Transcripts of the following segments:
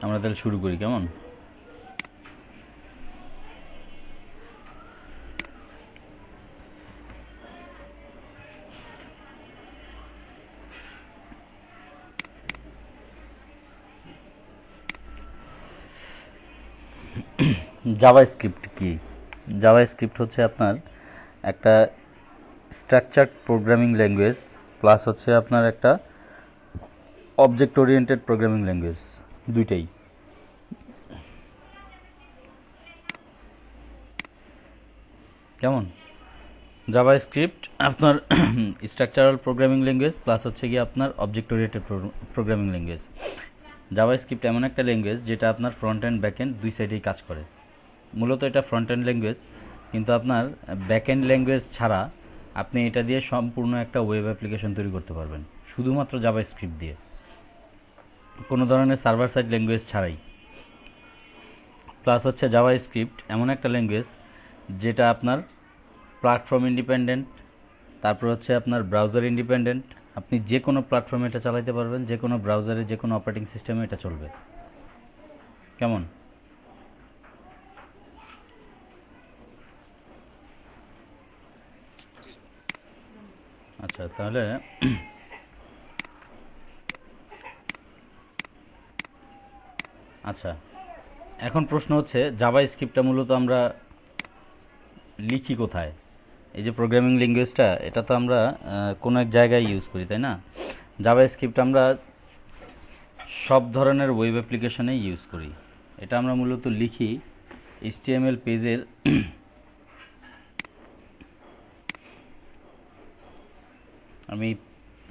আমরা তাহলে শুরু করি, কেমন? জাভাস্ক্রিপ্ট কি? জাভাস্ক্রিপ্ট হচ্ছে আপনার একটা স্ট্রাকচার্ড প্রোগ্রামিং ল্যাঙ্গুয়েজ প্লাস হচ্ছে আপনার একটা অবজেক্ট ওরিয়েন্টেড প্রোগ্রামিং ল্যাঙ্গুয়েজ, দুইটাই। কেমন? জাভাস্ক্রিপ্ট আপনার স্ট্রাকচারাল প্রোগ্রামিং ল্যাঙ্গুয়েজ প্লাস হচ্ছে গিয়ে আপনার object oriented programming language. JavaScript এমন একটা ল্যাঙ্গুয়েজ যেটা আপনার ফ্রন্ট এন্ড ব্যাক এন্ড দুই সাইডেই কাজ করে। মূলত এটা ফ্রন্ট এন্ড ল্যাঙ্গুয়েজ, কিন্তু আপনার ব্যাক এন্ড ল্যাঙ্গুয়েজ ছাড়া আপনি এটা দিয়ে সম্পূর্ণ একটা ওয়েব অ্যাপ্লিকেশন তৈরি করতে পারবেন শুধুমাত্র জাভাস্ক্রিপ্ট দিয়ে, কোনো ধরনের সার্ভার সাইড ল্যাঙ্গুয়েজ ছাড়াই। প্লাস হচ্ছে জাভাস্ক্রিপ্ট এমন একটা ল্যাঙ্গুয়েজ যেটা আপনার প্ল্যাটফর্ম ইন্ডিপেন্ডেন্ট, তারপর হচ্ছে আপনার ব্রাউজার ইন্ডিপেন্ডেন্ট। আপনি যে কোনো প্ল্যাটফর্মে এটা চালাতে পারবেন, যে কোনো ব্রাউজারে, যে কোনো অপারেটিং সিস্টেমে এটা চলবে। কেমন? আচ্ছা, তাহলে আচ্ছা, এখন প্রশ্ন হচ্ছে জাভাস্ক্রিপ্টটা মূলত আমরা লিখি কোথায়? এই যে প্রোগ্রামিং ল্যাঙ্গুয়েজটা, এটা তো আমরা কোনো এক জায়গায় ইউজ করি, তাই না? জাভাস্ক্রিপ্ট আমরা সব ধরনের ওয়েব অ্যাপ্লিকেশনেই ইউজ করি। এটা আমরা মূলত লিখি HTML পেজের আমি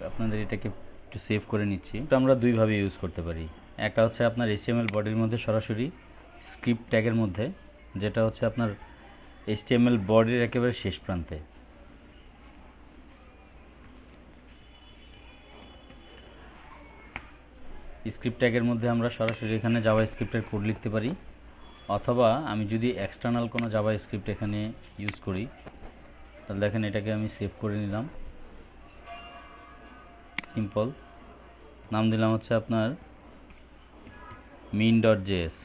আপনাদের এটাকে একটু সেভ করে নিচ্ছি। এটা আমরা দুইভাবে ইউজ করতে পারি। একটা হচ্ছে আপনার HTML বডির মধ্যে সরাসরি স্ক্রিপ্ট ট্যাগের মধ্যে, যেটা হচ্ছে আপনার HTML বডির একেবারে শেষ প্রান্তে। স্ক্রিপ্ট ট্যাগের মধ্যে আমরা সরাসরি এখানে জাভাস্ক্রিপ্টের কোড লিখতে পারি, অথবা আমি যদি এক্সটার্নাল কোনো জাভাস্ক্রিপ্ট এখানে ইউজ করি, তাহলে দেখেন এটাকে আমি সেভ করে নিলাম। সিম্পল নাম দিলাম হচ্ছে আপনার min.js।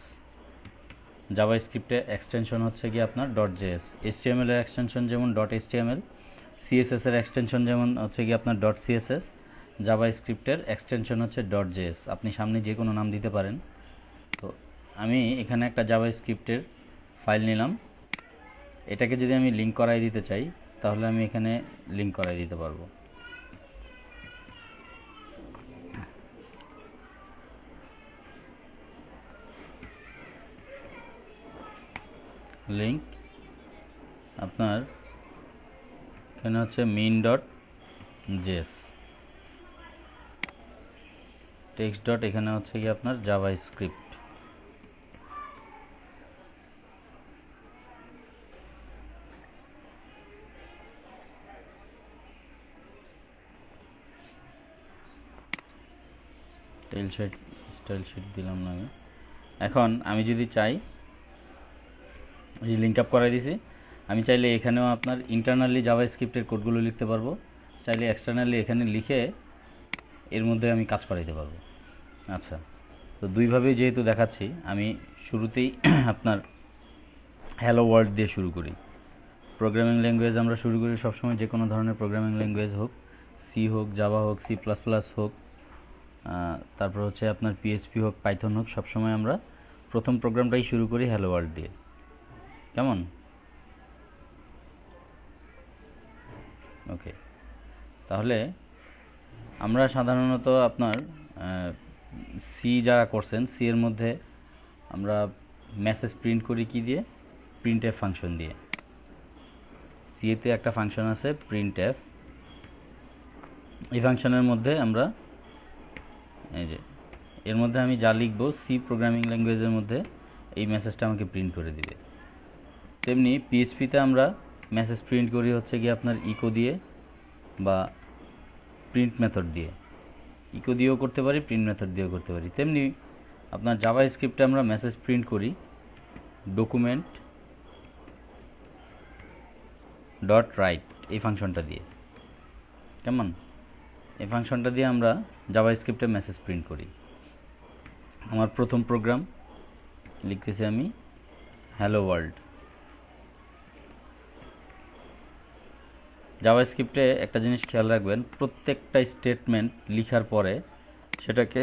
জাভাস্ক্রিপ্টের এক্সটেনশন হচ্ছে কি আপনার .js। HTML এর এক্সটেনশন যেমন .html, CSS এর এক্সটেনশন যেমন হচ্ছে কি আপনার .css, জাভাস্ক্রিপ্টের এক্সটেনশন হচ্ছে .js। আপনি সামনে যে কোনো নাম দিতে পারেন। তো আমি এখানে একটা জাভাস্ক্রিপ্টের ফাইল নিলাম, এটাকে যদি আমি লিঙ্ক করাই দিতে চাই তাহলে আমি এখানে লিঙ্ক করাই দিতে পারবো। লিঙ্ক আপনার এখানে হচ্ছে min.js, টেক্সট ডট এখানে হচ্ছে কি আপনার জাভাস্ক্রিপ্ট। স্টাইল শিট দিলাম না আমি। এখন আমি যদি চাই, এই লিঙ্ক আপ করাই দিছি, আমি চাইলে এখানেও আপনার ইন্টারনালি জাভাস্ক্রিপ্টের কোডগুলো লিখতে পারবো, চাইলে এক্সটার্নালি এখানে লিখে এর মধ্যে আমি কাজ করাইতে পারবো। আচ্ছা, তো দুইভাবেই যেহেতু দেখাচ্ছি, আমি শুরুতেই আপনার হ্যালো ওয়ার্ল্ড দিয়ে শুরু করি। প্রোগ্রামিং ল্যাঙ্গুয়েজ আমরা শুরু করি সবসময়, যে কোনো ধরনের প্রোগ্রামিং ল্যাঙ্গুয়েজ হোক, সি হোক, জাভা হোক, C++ হোক, তারপর হচ্ছে আপনার PHP হোক, পাইথন হোক, সবসময় আমরা প্রথম প্রোগ্রামটাই শুরু করি হ্যালো ওয়ার্ল্ড দিয়ে। কেমন? ওকে, তাহলে আমরা সাধারণত আপনার সি যারা করছেন, সি এর মধ্যে আমরা মেসেজ প্রিন্ট করি কি দিয়ে? প্রিন্টএফ ফাংশন দিয়ে। সিএতে একটা ফাংশন আছে প্রিন্টএফ, এই ফাংশনের মধ্যে আমরা এই যে এর মধ্যে আমি যা লিখব, সি প্রোগ্রামিং ল্যাঙ্গুয়েজের মধ্যে এই মেসেজটা আমাকে প্রিন্ট করে দিবে। তেমনি পিএইচপিতে আমরা মেসেজ প্রিন্ট করি হচ্ছে কি আপনার ইকো দিয়ে বা প্রিন্ট মেথড দিয়ে। ইকো দিয়েও করতে পারি, প্রিন্ট মেথড দিয়েও করতে পারি। তেমনি আপনার জাভাস্ক্রিপ্টে আমরা মেসেজ প্রিন্ট করি ডকুমেন্ট ডট রাইট এই ফাংশনটা দিয়ে। কেমন? এই ফাংশনটা দিয়ে আমরা জাভাস্ক্রিপ্টে মেসেজ প্রিন্ট করি। আমার প্রথম প্রোগ্রাম লিখতেছি আমি হ্যালো ওয়ার্ল্ড। জাভাস্ক্রিপ্টে একটা জিনিস খেয়াল রাখবেন, প্রত্যেকটা স্টেটমেন্ট লেখার পরে সেটাকে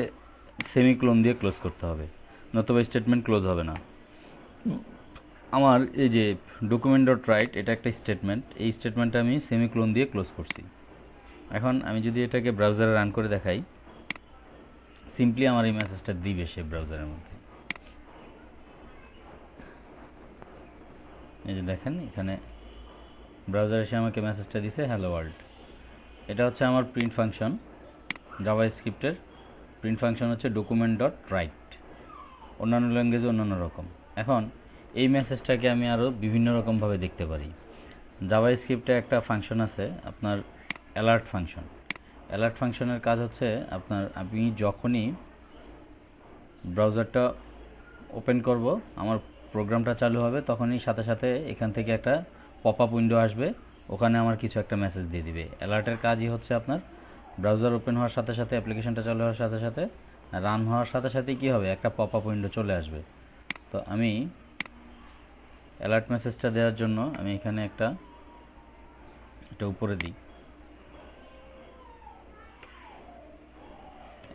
সেমিকোলন দিয়ে ক্লোজ করতে হবে, নতুবা স্টেটমেন্ট ক্লোজ হবে না। আমার এই যে ডকুমেন্ট ডট রাইট, এটা একটা স্টেটমেন্ট, এই স্টেটমেন্টটা আমি সেমিকোলন দিয়ে ক্লোজ করছি। এখন আমি যদি এটাকে ব্রাউজারে রান করে দেখাই, সিম্পলি আমার এই মেসেজটা দিবে সে ব্রাউজারের মধ্যে। এই যে দেখেন এখানে ব্রাউজারে এসে আমাকে মেসেজটা দিছে হ্যালো ওয়ার্ল্ড। এটা হচ্ছে আমার প্রিন্ট ফাংশন, জাভাস্ক্রিপ্টের প্রিন্ট ফাংশন হচ্ছে ডকুমেন্ট ডট রাইট। অন্যান্য ল্যাঙ্গুয়েজে অন্যান্য রকম। এখন এই মেসেজটাকে আমি আরও বিভিন্ন রকমভাবে দেখতে পারি। জাভাস্ক্রিপ্টে একটা ফাংশন আছে আপনার অ্যালার্ট ফাংশন। অ্যালার্ট ফাংশনের কাজ হচ্ছে আপনার, আমি যখনই ব্রাউজারটা ওপেন করব, আমার প্রোগ্রামটা চালু হবে, তখনই সাথে সাথে এখান থেকে একটা পপ আপ উইন্ডো আসবে, ওখানে আমার কিছু একটা মেসেজ দিয়ে দিবে। অ্যালার্টের কাজই হচ্ছে আপনার ব্রাউজার ওপেন হওয়ার সাথে সাথে, অ্যাপ্লিকেশনটা চালু হওয়ার সাথে সাথে, রান হওয়ার সাথে সাথেই কী হবে, একটা পপ আপ উইন্ডো চলে আসবে। তো আমি অ্যালার্ট মেসেজটা দেওয়ার জন্য আমি এখানে এটা উপরে দিই,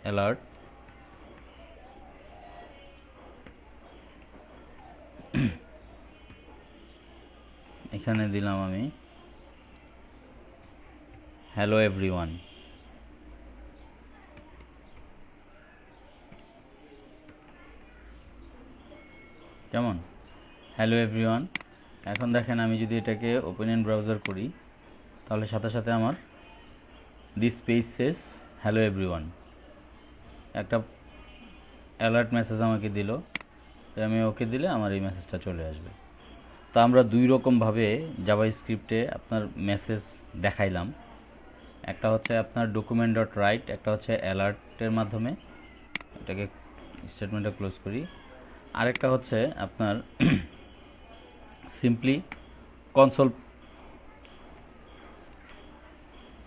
অ্যালার্ট। এখানে দিলাম আমি হ্যালো এভরিওয়ান। কেমন? Hello everyone. এখন দেখেন আমি যদি এটাকে ওপেন ইন ব্রাউজার করি, তাহলে সাথে সাথে আমার this page Sage hello everyone, একটা অ্যালার্ট মেসেজ আমাকে দিল। তো আমি ওকে দিলে আমার এই মেসেজটা চলে আসবে। তো আমরা দুই রকমভাবে জাভাস্ক্রিপ্টে আপনার মেসেজ দেখাইলাম, একটা হচ্ছে আপনার ডকুমেন্ট ডট রাইট, একটা হচ্ছে অ্যালার্টের মাধ্যমে। এটাকে স্টেটমেন্টটা ক্লোজ করি। আরেকটা হচ্ছে আপনার সিম্পলি কনসোল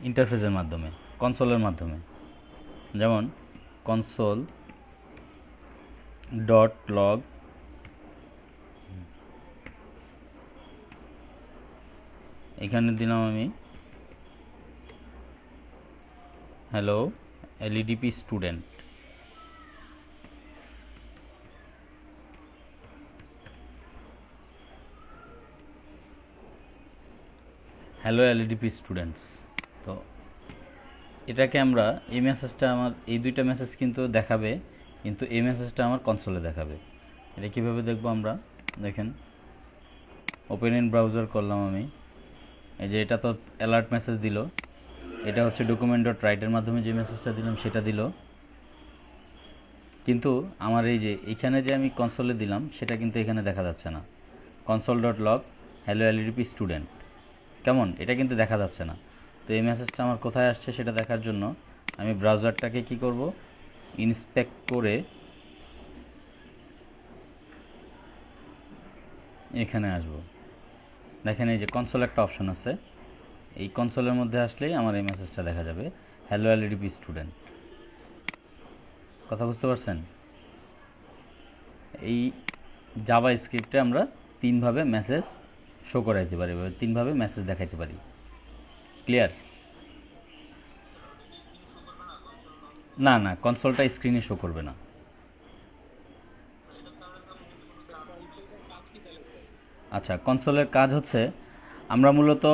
ইন্টারফেসের মাধ্যমে, কনসোলের মাধ্যমে, যেমন কনসোল ডট লগ, এখানে দিলাম আমি হ্যালো এলইডিপি স্টুডেন্ট। Hello এলইডিপি students. তো এটাকে আমরা, এই মেসেজটা আমার, এই দুইটা মেসেজ কিন্তু দেখাবে, কিন্তু এই মেসেজটা আমার কনসোলে দেখাবে। এটা কীভাবে দেখবো আমরা, দেখেন ওপেন ইন ব্রাউজার করলাম আমি, এই যে এটা তো অ্যালার্ট মেসেজ দিল, এটা হচ্ছে ডকুমেন্ট ডট রাইটের মাধ্যমে যে মেসেজটা দিলাম সেটা দিল, কিন্তু আমার এই যে এখানে যে আমি কনসোলে দিলাম সেটা কিন্তু এখানে দেখা যাচ্ছে না। Console dot log hello এলইডিপি student, কেমন? এটা কিন্তু দেখা যাচ্ছে না। তো এই মেসেজটা আমার কোথায় আসছে সেটা দেখার জন্য আমি ব্রাউজারটাকে কি করব, ইন্সপেক্ট করে এখানে আসব। দেখেন এই যে কনসোল একটা অপশন আছে, এই কনসোলের মধ্যে আসলেই আমার এই মেসেজটা দেখা যাবে হ্যালো এলইডিপি স্টুডেন্ট। কথা বুঝতে পারছেন? এই জাভাস্ক্রিপ্টে আমরা তিনভাবে মেসেজ শো করাইতে পারি, তিনভাবে মেসেজ দেখাইতে পারি। ক্লিয়ার? না না, কনসোলটা স্ক্রিনে শো করবে না। আচ্ছা, কনসোলের কাজ হচ্ছে, আমরা মূলত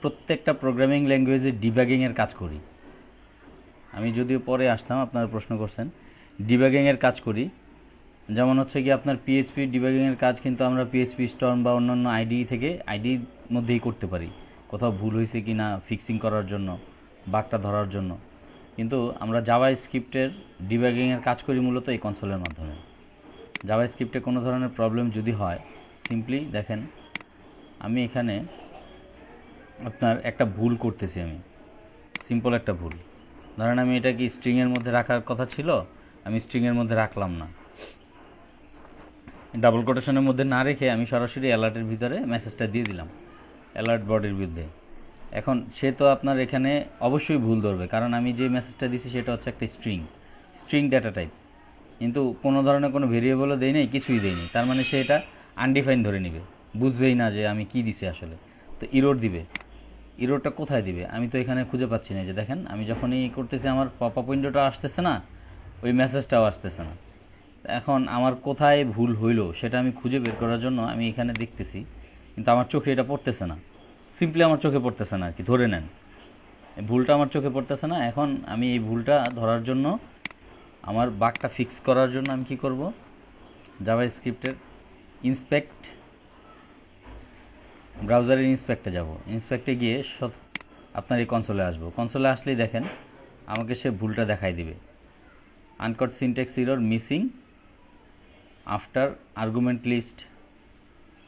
প্রত্যেকটা প্রোগ্রামিং ল্যাঙ্গুয়েজে ডিবাগিংয়ের কাজ করি। আমি যদিও পরে আসতাম, আপনারা প্রশ্ন করছেন, ডিবাগিংয়ের কাজ করি। যেমন হচ্ছে কি আপনার পিএইচপি ডিবাগিংয়ের কাজ কিন্তু আমরা পিএইচপি স্টর্ম বা অন্যান্য আইডির মধ্যেই করতে পারি, কোথাও ভুল হয়েছে কি না ফিক্সিং করার জন্য, বাগটা ধরার জন্য। কিন্তু আমরা জাভাস্ক্রিপ্টের ডিবাগিংয়ের কাজ করি মূলত এই কনসোলের মাধ্যমে। জাভাস্ক্রিপ্টে কোনো ধরনের প্রবলেম যদি হয়, সিম্পলি দেখেন আমি এখানে আপনার একটা ভুল করতেছি, আমি সিম্পল একটা ভুল, ধরেন আমি এটা কি স্ট্রিংয়ের মধ্যে রাখার কথা ছিল, আমি স্ট্রিংয়ের মধ্যে রাখলাম না, ডাবল কোটেশনের মধ্যে না রেখে আমি সরাসরি অ্যালার্টের ভিতরে মেসেজটা দিয়ে দিলাম অ্যালার্ট বডির বিরুদ্ধে। এখন সে তো আপনার এখানে অবশ্যই ভুল ধরবে, কারণ আমি যে মেসেজটা দিছি সেটা হচ্ছে একটা স্ট্রিং ডেটা টাইপ। কিন্তু কোনো ধরনের কোনো ভেরিয়েবলও দেই নাই, কিছুই দেই নি, তার মানে সে এটা আনডিফাইন ধরে নেবে, বুঝবেই না যে আমি কি দিছি আসলে। তো ইরোর দিবে। ইরোরটা কোথায় দিবে আমি তো এখানে খুঁজে পাচ্ছি না। যে দেখেন আমি যখনই করতেছি আমার পপ আপ উইন্ডোটা আসতেছে না, ওই মেসেজটাও আসতেছে না। এখন আমার কোথায় ভুল হইলো সেটা আমি খুঁজে বের করার জন্য আমি এখানে দেখতেছি, কিন্তু আমার চোখে এটা পড়তেছে না। সিম্পলি আমার চোখে পড়তেছে না আর কি, ধরে নেন এই ভুলটা আমার চোখে পড়তেছে না। এখন আমি এই ভুলটা ধরার জন্য, আমার বাগটা ফিক্স করার জন্য আমি কি করব, জাভাস্ক্রিপ্টের ইন্সপেক্ট, ব্রাউজারের ইন্সপেক্টে যাব। ইন্সপেক্টে গিয়ে আপনার এই কনসোলে আসবো। কনসোলে আসলেই দেখেন আমাকে সে ভুলটা দেখাই দিবে, uncaught syntax error missing after argument list,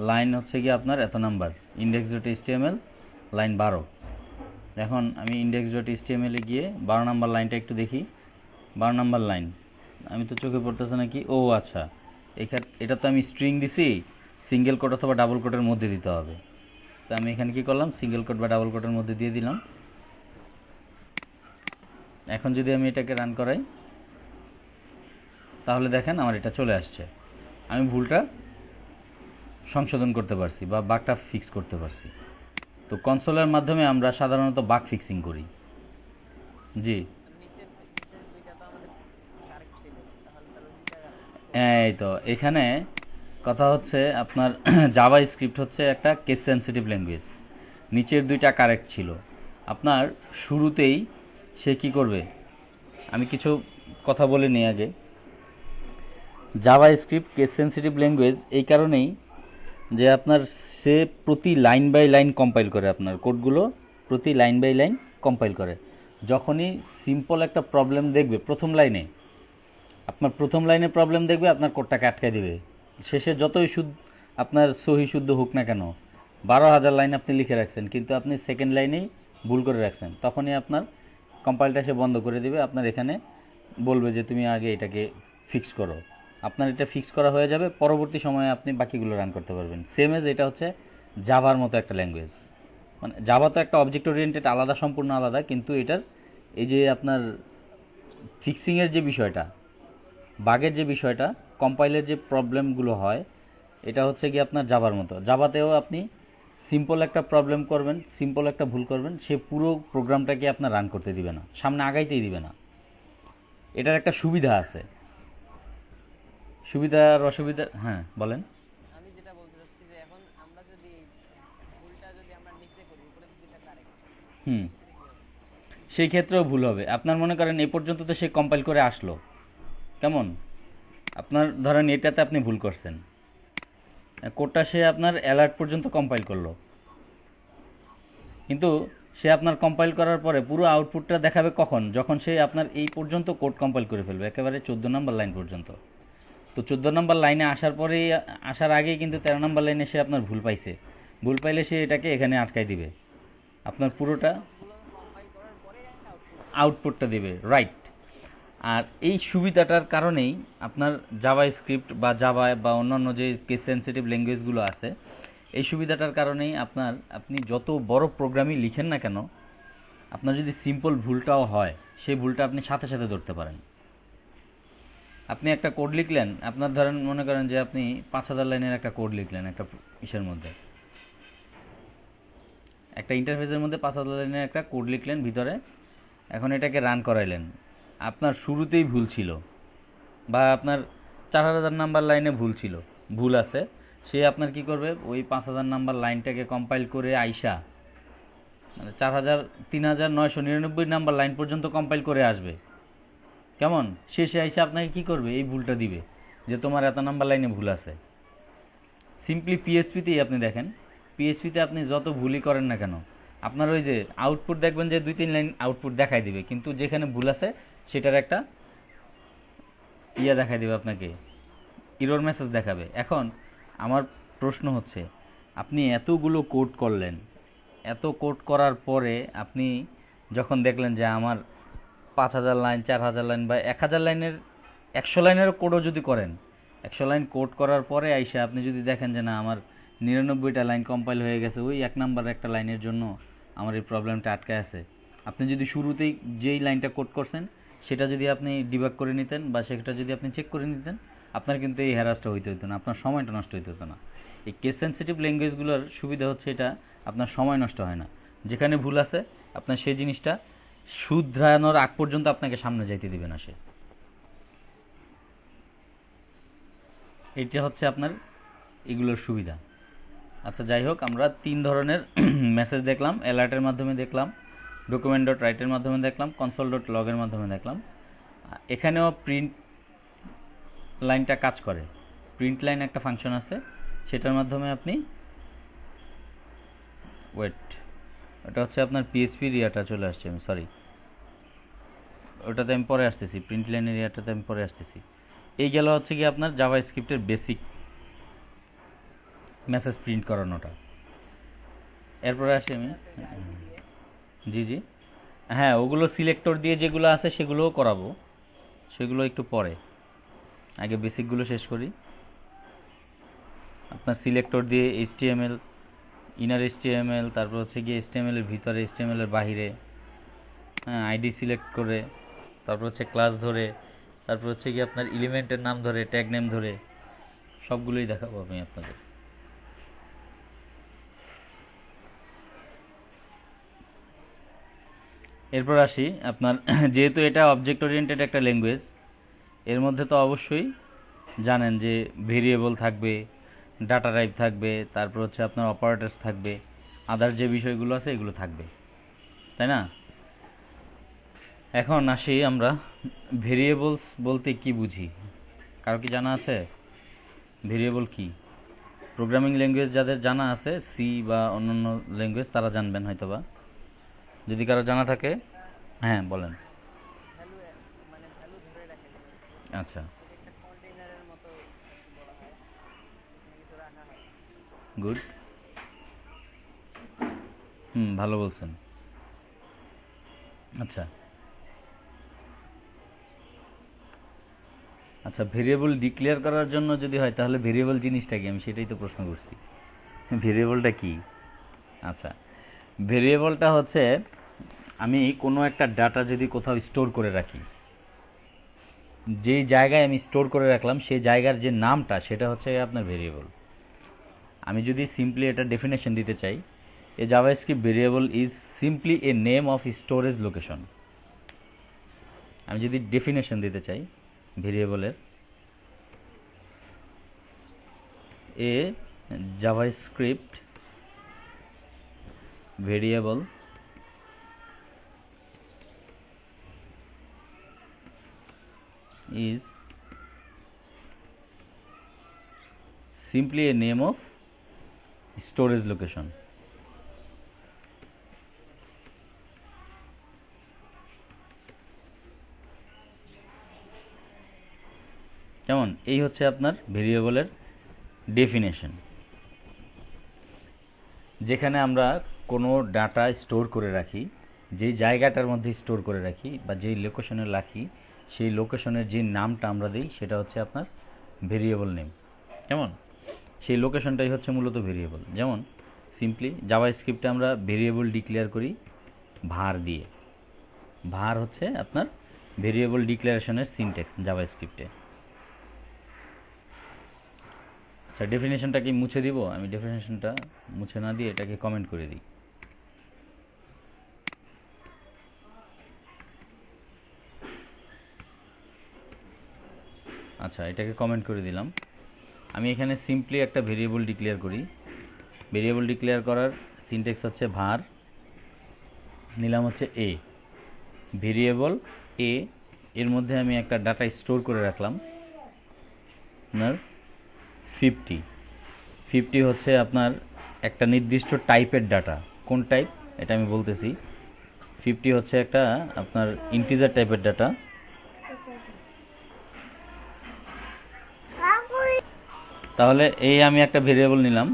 line হচ্ছে কি আপনার এত number, index dot HTML line 12। এখন আমি ইন্ডেক্স ডট এইচটিএমএল এ গিয়ে 12 নাম্বার লাইনটা একটু দেখি। 12 নাম্বার লাইন আমি তো চোখে পড়তেছে নাকি, ও আচ্ছা, এটা তো আমি স্ট্রিং দিছি, সিঙ্গেল কোট অথবা ডাবল কোটের মধ্যে দিতে হবে। তো আমি এখানে কি করলাম, সিঙ্গেল কোট বা ডাবল কোটের মধ্যে দিয়ে দিলাম। এখন যদি আমি এটাকে রান করাই তাহলে দেখেন আমার এটা চলে আসছে, আমি ভুলটা সংশোধন করতে পারছি বা বাগটা ফিক্স করতে পারছি। তো কনসোলের মাধ্যমে আমরা সাধারণত বাগ ফিক্সিং করি। জি, এই তো এখানে কথা হচ্ছে আপনার জাভা স্ক্রিপ্ট হচ্ছে একটা কেস সেন্সিটিভ ল্যাঙ্গুয়েজ। নিচের দুইটা কারেক্ট ছিল। আপনার শুরুতেই সে কি করবে, আমি কিছু কথা বলে নিই আগে। Java script case sensitive language এই কারণেই যে আপনার সে প্রতি লাইন বাই লাইন কম্পাইল করে, আপনার কোডগুলো প্রতি লাইন বাই লাইন কম্পাইল করে। যখনই সিম্পল একটা প্রবলেম দেখবে প্রথম লাইনে, আপনার প্রথম লাইনে প্রবলেম দেখবে আপনার কোডটাকে আটকায় দিবে। শেষে যতই আপনার সহি শুদ্ধ হোক না কেন, 12,000 লাইন আপনি লিখে রাখছেন কিন্তু আপনি সেকেন্ড লাইনেই ভুল করে রাখছেন, তখনই আপনার কম্পাইলটা সে বন্ধ করে দিবে। আপনার এখানে বলবে যে তুমি আগে এটাকে ফিক্স করো। আপনার এটা ফিক্স করা হয়ে যাবে, পরবর্তী সময়ে আপনি বাকিগুলো রান করতে পারবেন। সেম এজ এটা হচ্ছে জাভার মতো একটা ল্যাঙ্গুয়েজ। মানে জাভা তো একটা অবজেক্ট ওরিয়েন্টেড আলাদা, সম্পূর্ণ আলাদা, কিন্তু এটার এই যে আপনার ফিক্সিংয়ের যে বিষয়টা, বাগের যে বিষয়টা, কম্পাইলের যে প্রবলেমগুলো হয়, এটা হচ্ছে কি আপনার জাভার মতো। জাভাতেও আপনি সিম্পল একটা প্রবলেম করবেন, সিম্পল একটা ভুল করবেন, সে পুরো প্রোগ্রামটাকে আপনার রান করতে দিবে না, সামনে আগাইতেই দিবে না। এটার একটা সুবিধা আছে, সুবিধা আর অসুবিধা। হ্যাঁ বলেন। আমি যেটা বলতে চাচ্ছি যে এখন আমরা যদি ভুলটা যদি আমরা নিচে করি, উপরে যদি এটা কারেক্ট, হুম, সেক্ষেত্রে কি হবে? সেই ক্ষেত্রেও ভুল হবে। আপনার মনে করেন এই পর্যন্ত তো সে কম্পাইল করে আসলো, কেমন, আপনার ধরেন এটাতে আপনি ভুল করছেন, কোডটা সে আপনার অ্যালার্ট পর্যন্ত কম্পাইল করলো, কিন্তু সে আপনার কম্পাইল করার পরে পুরো আউটপুটটা দেখাবে কখন, যখন সে আপনার এই পর্যন্ত কোড কম্পাইল করে ফেলবে, একেবারে 14 নম্বর লাইন পর্যন্ত। তো 14 নম্বর লাইনে আসার পরেই, আসার আগেই কিন্তু 13 নম্বর লাইনে সে আপনার ভুল পাইছে। ভুল পাইলে সে এটাকে এখানে আটকাই দিবে, আপনার পুরোটা সবগুলো কম্পাইল করার পরে আউটপুট দিবে। আউটপুটটা দিবে, রাইট। আর এই সুবিধাটার কারণেই আপনার জাভা স্ক্রিপ্ট বা জাভা বা অন্যান্য যে কেস সেন্সিটিভ ল্যাঙ্গুয়েজগুলো আছে, এই সুবিধাটার কারণেই আপনি যত বড় প্রোগ্রামই লিখেন না কেন, আপনার যদি সিম্পল ভুলটাও হয়, সেই ভুলটা আপনি সাথে সাথে ধরতে পারেন। আপনি একটা কোড লিখলেন, আপনার ধরেন মনে করেন যে আপনি 5,000 লাইনের একটা কোড লিখলেন, একটা ইসের মধ্যে, একটা ইন্টারফেসের মধ্যে 5,000 লাইনের একটা কোড লিখলেন ভিতরে। এখন এটাকে রান করাইলেন, আপনার শুরুতেই ভুল ছিল, বা আপনার 4,000 নাম্বার লাইনে ভুল আছে, সে আপনার কি করবে, ওই 5,000 নাম্বার লাইনটাকে কম্পাইল করে আইসা, মানে 3,999 নাম্বার লাইন পর্যন্ত কম্পাইল করে আসবে, কেমন, শেষে আইসা আপনাকে কি করবে, এই ভুলটা দিবে যে তোমার এত নাম্বার লাইনে ভুল আছে। সিম্পলি পিএইচপিতেই আপনি দেখেন, পিএইচপিতে আপনি যত ভুলই করেন না কেন, আপনার ওই যে আউটপুট দেখবেন যে 2-3 লাইন আউটপুট দেখাই দিবে, কিন্তু যেখানে ভুল আছে সেটার একটা দেখাই দিবে আপনাকে, ইরর মেসেজ দেখাবে। এখন আমার প্রশ্ন হচ্ছে, আপনি এতগুলো কোড করলেন, এত কোড করার পরে আপনি যখন দেখলেন যে আমার 5,000 লাইন, 4,000 লাইন বা 1,000 লাইনের, 100 লাইনেরও কোডও যদি করেন, 100 লাইন কোড করার পরে আইসা আপনি যদি দেখেন যে না আমার 99টা লাইন কম্পাইল হয়ে গেছে, ওই 1 নাম্বার একটা লাইনের জন্য আমার এই প্রবলেমটা আটকে আছে, আপনি যদি শুরুতেই যেই লাইনটা কোড করছেন সেটা যদি আপনি ডিবাগ করে নিতেন বা সেটা যদি আপনি চেক করে নিতেন, আপনার কিন্তু এই হ্যারাসটা হইতে হতো না, আপনার সময়টা নষ্ট হইতে হতো না। এই কেস সেন্সিটিভ ল্যাঙ্গুয়েজগুলোর সুবিধা হচ্ছে এটা, আপনার সময় নষ্ট হয় না। যেখানে ভুল আছে আপনার সেই জিনিসটা শুধরানোর আগ পর্যন্ত আপনাকে সামনে যাইতে দিবে না সে। এইটা হচ্ছে আপনার এগুলোর সুবিধা। আচ্ছা, যাই হোক, আমরা 3 ধরনের মেসেজ দেখলাম, অ্যালার্টের মাধ্যমে দেখলাম, ডকুমেন্ট ডট রাইটের মাধ্যমে দেখলাম, কনসোল ডট লগের মাধ্যমে দেখলাম। এখানেও প্রিন্ট লাইনটা কাজ করে। প্রিন্ট লাইন একটা ফাংশন আছে, সেটার মাধ্যমে আপনি ওয়েট, ওটা হচ্ছে আপনার পিএইচপির ইয়াটা চলে আসছে, আমি সরি, ওটাতে আমি পরে আসতেছি, প্রিন্ট লাইনের ইয়াটাতে আমি পরে আসতেছি। এই গেল হচ্ছে কি আপনার জাভা স্ক্রিপ্টের বেসিক মেসেজ প্রিন্ট করানোটা। এরপরে আসি আমি, জি জি, হ্যাঁ, ওগুলো সিলেক্টর দিয়ে যেগুলো আছে সেগুলোও করাবো, সেগুলো একটু পরে, আগে বেসিকগুলো শেষ করি। আপনার সিলেক্টর দিয়ে এইচটিএমএল, ইনার এইচটিএমএল, তারপর হচ্ছে গিয়ে এইচটিএমএল এর ভিতরে, এইচটিএমএল এর বাহিরে, হ্যাঁ, আইডি সিলেক্ট করে, তারপর হচ্ছে ক্লাস ধরে, তারপর হচ্ছে গিয়ে আপনার এলিমেন্টের নাম ধরে, ট্যাগ নেম ধরে, সবগুলোই দেখাবো আমি আপনাদের। এরপর আসি আপনার, যেহেতু এটা অবজেক্ট ওরিয়েন্টেড একটা ল্যাঙ্গুয়েজ, এর মধ্যে তো অবশ্যই জানেন যে ভেরিয়েবল থাকবে, ডাটা টাইপ থাকবে, তারপর হচ্ছে আপনার অপারেটরস থাকবে, আদার যে বিষয়গুলো আছে এগুলো থাকবে, তাই না? এখন আসি আমরা ভেরিয়েবলস বলতে কি বুঝি, কারো কি জানা আছে ভেরিয়েবল কি? প্রোগ্রামিং ল্যাঙ্গুয়েজ যাদের জানা আছে, সি বা অন্যান্য ল্যাঙ্গুয়েজ, তারা জানবেন হয়তোবা। যদি কারো জানা থাকে, হ্যাঁ বলেন। ভ্যালু, মানে ভ্যালু ধরে রাখে যেমন, আচ্ছা, এটা একটা কন্টেইনারের মতো বলা হয়, এখানে কিছু রাখা হয়। গুড, ভালো বলছেন। আচ্ছা আচ্ছা, ভেরিয়েবল ডিক্লেয়ার করার জন্য যদি হয় তাহলে ভেরিয়েবল জিনিসটা কি, আমি সেটাই তো প্রশ্ন করছি, ভেরিয়েবলটা কি? আচ্ছা, ভেরিয়েবলটা হচ্ছে আমি কোনো একটা ডাটা যদি কোথাও স্টোর করে রাখি, যেই জায়গায় আমি স্টোর করে রাখলাম সেই জায়গার যে নামটা, সেটা হচ্ছে আপনার ভেরিয়েবল। আমি যদি সিম্পলি এটা ডেফিনেশন দিতে চাই, a JavaScript variable is simply a name of storage location. আমি যদি ডেফিনেশন দিতে চাই ভেরিয়েবলের, a JavaScript variable is simply a name of storage location. কেমন? এই হচ্ছে আপনার ভেরিয়েবলের ডেফিনেশন। যেখানে আমরা কোনো ডাটা স্টোর করে রাখি, যেই জায়গাটার মধ্যে স্টোর করে রাখি বা যেই লোকেশনে রাখি, সেই লোকেশনের যে নামটা আমরা দিই সেটা হচ্ছে আপনার ভেরিয়েবল নেম। কেমন? সেই লোকেশনটাই হচ্ছে মূলত ভেরিয়েবল। যেমন সিম্পলি জাভা স্ক্রিপ্টে আমরা ভেরিয়েবল ডিক্লেয়ার করি ভার দিয়ে। ভার হচ্ছে আপনার ভেরিয়েবল ডিক্লারেশনের সিনট্যাক্স জাভা স্ক্রিপ্টে। আচ্ছা, ডেফিনেশনটা কি মুছে দিব? আমি ডেফিনেশনটা মুছে না দিয়ে এটাকে কমেন্ট করে দিই। আচ্ছা, এটাকে কমেন্ট করে দিলাম। আমি এখানে সিম্পলি একটা ভেরিয়েবল ডিক্লেয়ার করি। ভেরিয়েবল ডিক্লেয়ার করার সিনট্যাক্স হচ্ছে ভার, নিলাম হচ্ছে এ, ভেরিয়েবল এ, এর মধ্যে আমি একটা ডাটা স্টোর করে রাখলাম আপনার 50 হচ্ছে আপনার একটা নির্দিষ্ট টাইপের ডাটা। কোন টাইপ এটা আমি বলতেছি। 50 হচ্ছে একটা আপনার ইন্টিজার টাইপের ডাটা। তাহলে এই আমি একটা ভেরিয়েবল নিলাম,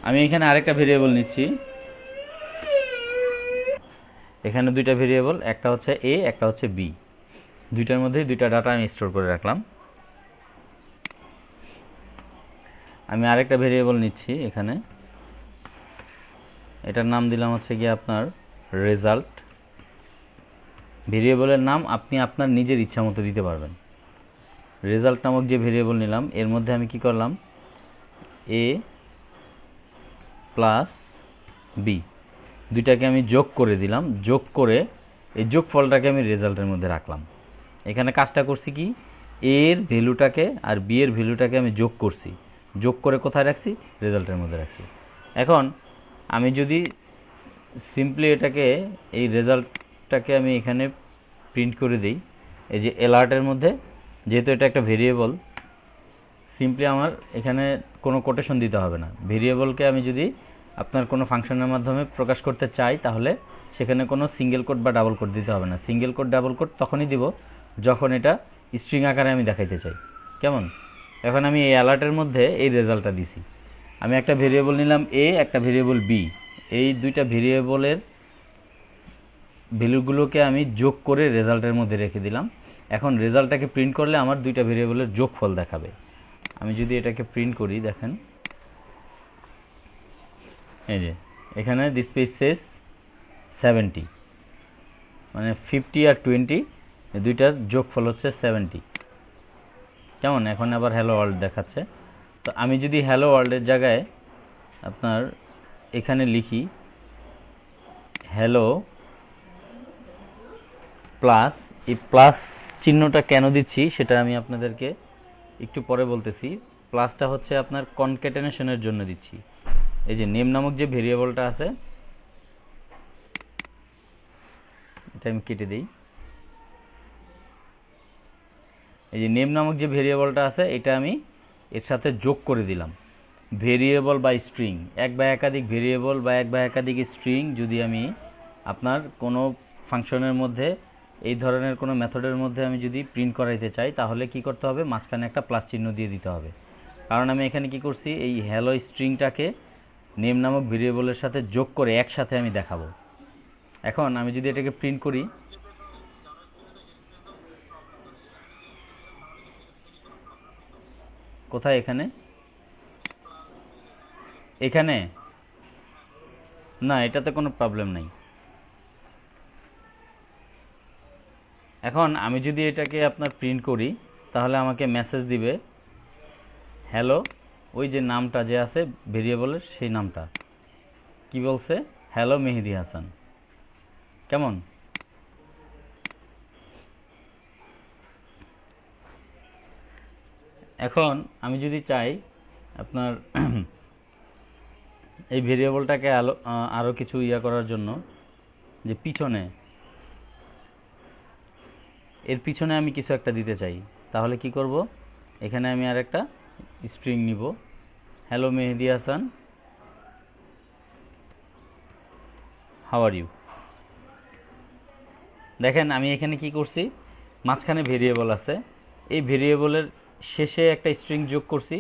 আমি এখানে আরেকটা ভেরিয়েবল নিচ্ছি, এখানে দুইটা ভেরিয়েবল, একটা হচ্ছে এ, একটা হচ্ছে বি, দুইটার মধ্যে দুইটা ডাটা আমি স্টোর করে রাখলাম। আমি আরেকটা ভেরিয়েবল নিচ্ছি এখানে, এটার নাম দিলাম হচ্ছে গিয়ে আপনার রেজাল্ট। ভেরিয়েবলের নাম আপনি আপনার নিজের ইচ্ছা মতো দিতে পারবেন। রেজাল্ট নামক যে ভেরিয়েবল নিলাম এর মধ্যে আমি কি করলাম, এ প্লাস বি দুইটাকে আমি যোগ করে দিলাম, যোগ করে এই যোগফলটাকে আমি রেজাল্টের মধ্যে রাখলাম। এখানে কাজটা করছি কি, এর ভ্যালুটাকে আর বি এর ভ্যালুটাকে আমি যোগ করছি, যোগ করে কোথায় রাখছি, রেজাল্টের মধ্যে রাখছি। এখন আমি যদি সিম্পলি এটাকে এই রেজাল্টটাকে আমি এখানে প্রিন্ট করে দিই, এই যে অ্যালার্টের মধ্যে, যেহেতু এটা একটা ভেরিয়েবল, সিম্পলি আমার এখানে কোনো কোটেশন দিতে হবে না। ভেরিয়েবলকে আমি যদি আপনার কোনো ফাংশনের মাধ্যমে প্রকাশ করতে চাই তাহলে সেখানে কোনো সিঙ্গেল কোট বা ডাবল কোট দিতে হবে না। সিঙ্গেল কোট ডাবল কোট তখনই দিব যখন এটা স্ট্রিং আকারে আমি দেখাইতে চাই। কেমন? এখন আমি এই অ্যালার্টের মধ্যে এই রেজাল্টটা দিছি। আমি একটা ভেরিয়েবল নিলাম এ, একটা ভেরিয়েবল বি, এই দুইটা ভেরিয়েবলের ভ্যালুগুলোকে আমি যোগ করে রেজাল্টের মধ্যে রেখে দিলাম। এখন রেজাল্টটাকে প্রিন্ট করলে আমার দুইটা ভেরিয়েবলের যোগফল দেখাবে। আমি যদি এটাকে প্রিন্ট করি, দেখেন এই যে এখানে দিস পেজ সেজ 70, মানে 50 আর 20 এই দুইটার যোগফল হচ্ছে 70। কেমন? এখন আবার হ্যালো ওয়ার্ল্ড দেখাচ্ছে। তো আমি যদি হ্যালো ওয়ার্ল্ডের জায়গায় আপনার এখানে লিখি হ্যালো প্লাস, এই প্লাস চিহ্নটা কেন দিচ্ছি সেটা আমি আপনাদেরকে একটু পরে বলতেছি। প্লাসটা হচ্ছে আপনার কনক্যাটেনেশনের জন্য দিচ্ছি। এই যে নেম নামক যে ভেরিয়েবলটা আছে, এটা আমি কেটে দিই। এই যে নেম নামক যে ভেরিয়েবলটা আছে এটা আমি এর সাথে যোগ করে দিলাম। ভেরিয়েবল বা স্ট্রিং, এক বা একাধিক ভেরিয়েবল বা এক বা একাধিক স্ট্রিং যদি আমি আপনার কোনো ফাংশনের মধ্যে, এই ধরনের কোনো মেথডের মধ্যে আমি যদি প্রিন্ট করাইতে চাই তাহলে কি করতে হবে, মাঝখানে একটা প্লাস চিহ্ন দিয়ে দিতে হবে। কারণ আমি এখানে কি করছি, এই হ্যালো স্ট্রিংটাকে নেম নামক ভেরিয়েবলের সাথে যোগ করে একসাথে আমি দেখাবো। এখন আমি যদি এটাকে প্রিন্ট করি, কোথায়, এখানে, এখানে না, এটাতে কোনো প্রবলেম নাই। এখন আমি যদি এটাকে আপনার প্রিন্ট করি তাহলে আমাকে মেসেজ দিবে হ্যালো, ওই যে নামটা যে আছে ভেরিয়েবলের সেই নামটা কি বলছে, হ্যালো মেহেদি হাসান। কেমন? এখন আমি যদি চাই আপনার এই ভেরিয়েবলটাকে আরও কিছু ইয়া করার জন্য, যে পিছনে, এর পিছনে আমি কিছু একটা দিতে চাই, তাহলে কি করব, এখানে আমি আর একটা স্ট্রিং নিব, hello Mehedi Hasan how are you. দেখেন আমি এখানে কি করছি, মাঝখানে ভেরিয়েবল আছে, এই ভেরিয়েবলের শেষে একটা স্ট্রিং যোগ করছি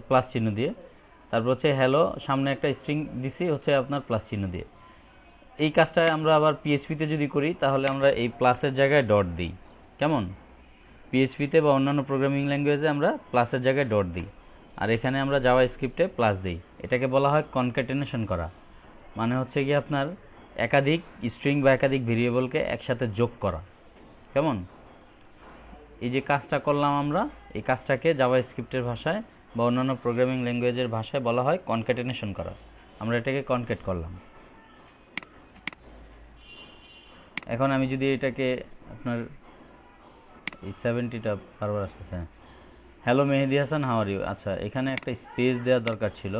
প্লাস চিহ্ন দিয়ে, তারপর হচ্ছে হ্যালো, সামনে একটা স্ট্রিং দিছি হচ্ছে আপনার প্লাস চিহ্ন দিয়ে। এই কাজটা আমরা আবার পিএইচপিতে যদি করি তাহলে আমরা এই প্লাসের জায়গায় ডট দিই। কেমন? পিএইচপিতে বা অন্যান্য প্রোগ্রামিং ল্যাঙ্গুয়েজে আমরা প্লাসের জায়গায় ডট দিই, আর এখানে আমরা জাভা স্ক্রিপ্টে প্লাস দিই। এটাকে বলা হয় কনক্যাটেনেশন করা, মানে হচ্ছে কি আপনার একাধিক স্ট্রিং বা একাধিক ভেরিয়েবলকে একসাথে যোগ করা। কেমন? এই যে কাজটা করলাম আমরা, এই কাজটাকে জাভা স্ক্রিপ্টের ভাষায় বা অন্যান্য প্রোগ্রামিং ল্যাঙ্গুয়েজের ভাষায় বলা হয় কনক্যাটেনেশন করা। আমরা এটাকে কনক্যাট করলাম। এখন আমি যদি এটাকে আপনার এই 70টা বারবার আসতেছে, hello Mehedi Hasan how are you. আচ্ছা, এখানে একটা স্পেস দেওয়ার দরকার ছিল,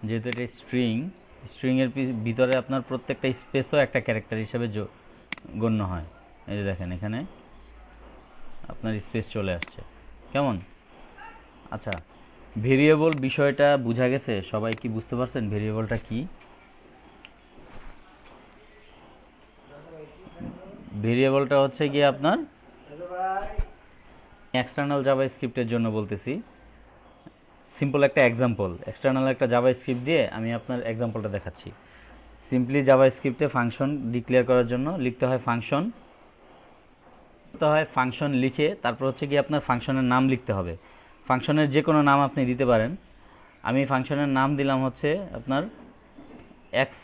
যেহেতু এটা স্ট্রিংয়ের ভিতরে আপনার প্রত্যেকটা স্পেসও একটা ক্যারেক্টার হিসেবে গণ্য হয়। এই যে দেখেন এখানে আপনার স্পেস চলে আসছে। কেমন? আচ্ছা, ভেরিয়েবল বিষয়টা বোঝা গেছে? সবাই কি বুঝতে পারছেন ভেরিয়েবলটা কি? ভেরিয়েবলটা হচ্ছে গিয়ে আপনার এক্সটার্নাল জাভা স্ক্রিপ্টের জন্য বলতেছি। সিম্পল একটা এক্সাম্পল, এক্সটার্নাল একটা জাভা স্ক্রিপ্ট দিয়ে আমি আপনার এক্সাম্পলটা দেখাচ্ছি। সিম্পলি জাভা স্ক্রিপ্টে ফাংশন ডিক্লেয়ার করার জন্য লিখতে হয় ফাংশন লিখে তারপর হচ্ছে কি আপনার ফাংশনের নাম লিখতে হবে। ফাংশনের যে কোনো নাম আপনি দিতে পারেন। আমি ফাংশনের নাম দিলাম হচ্ছে আপনার এক্স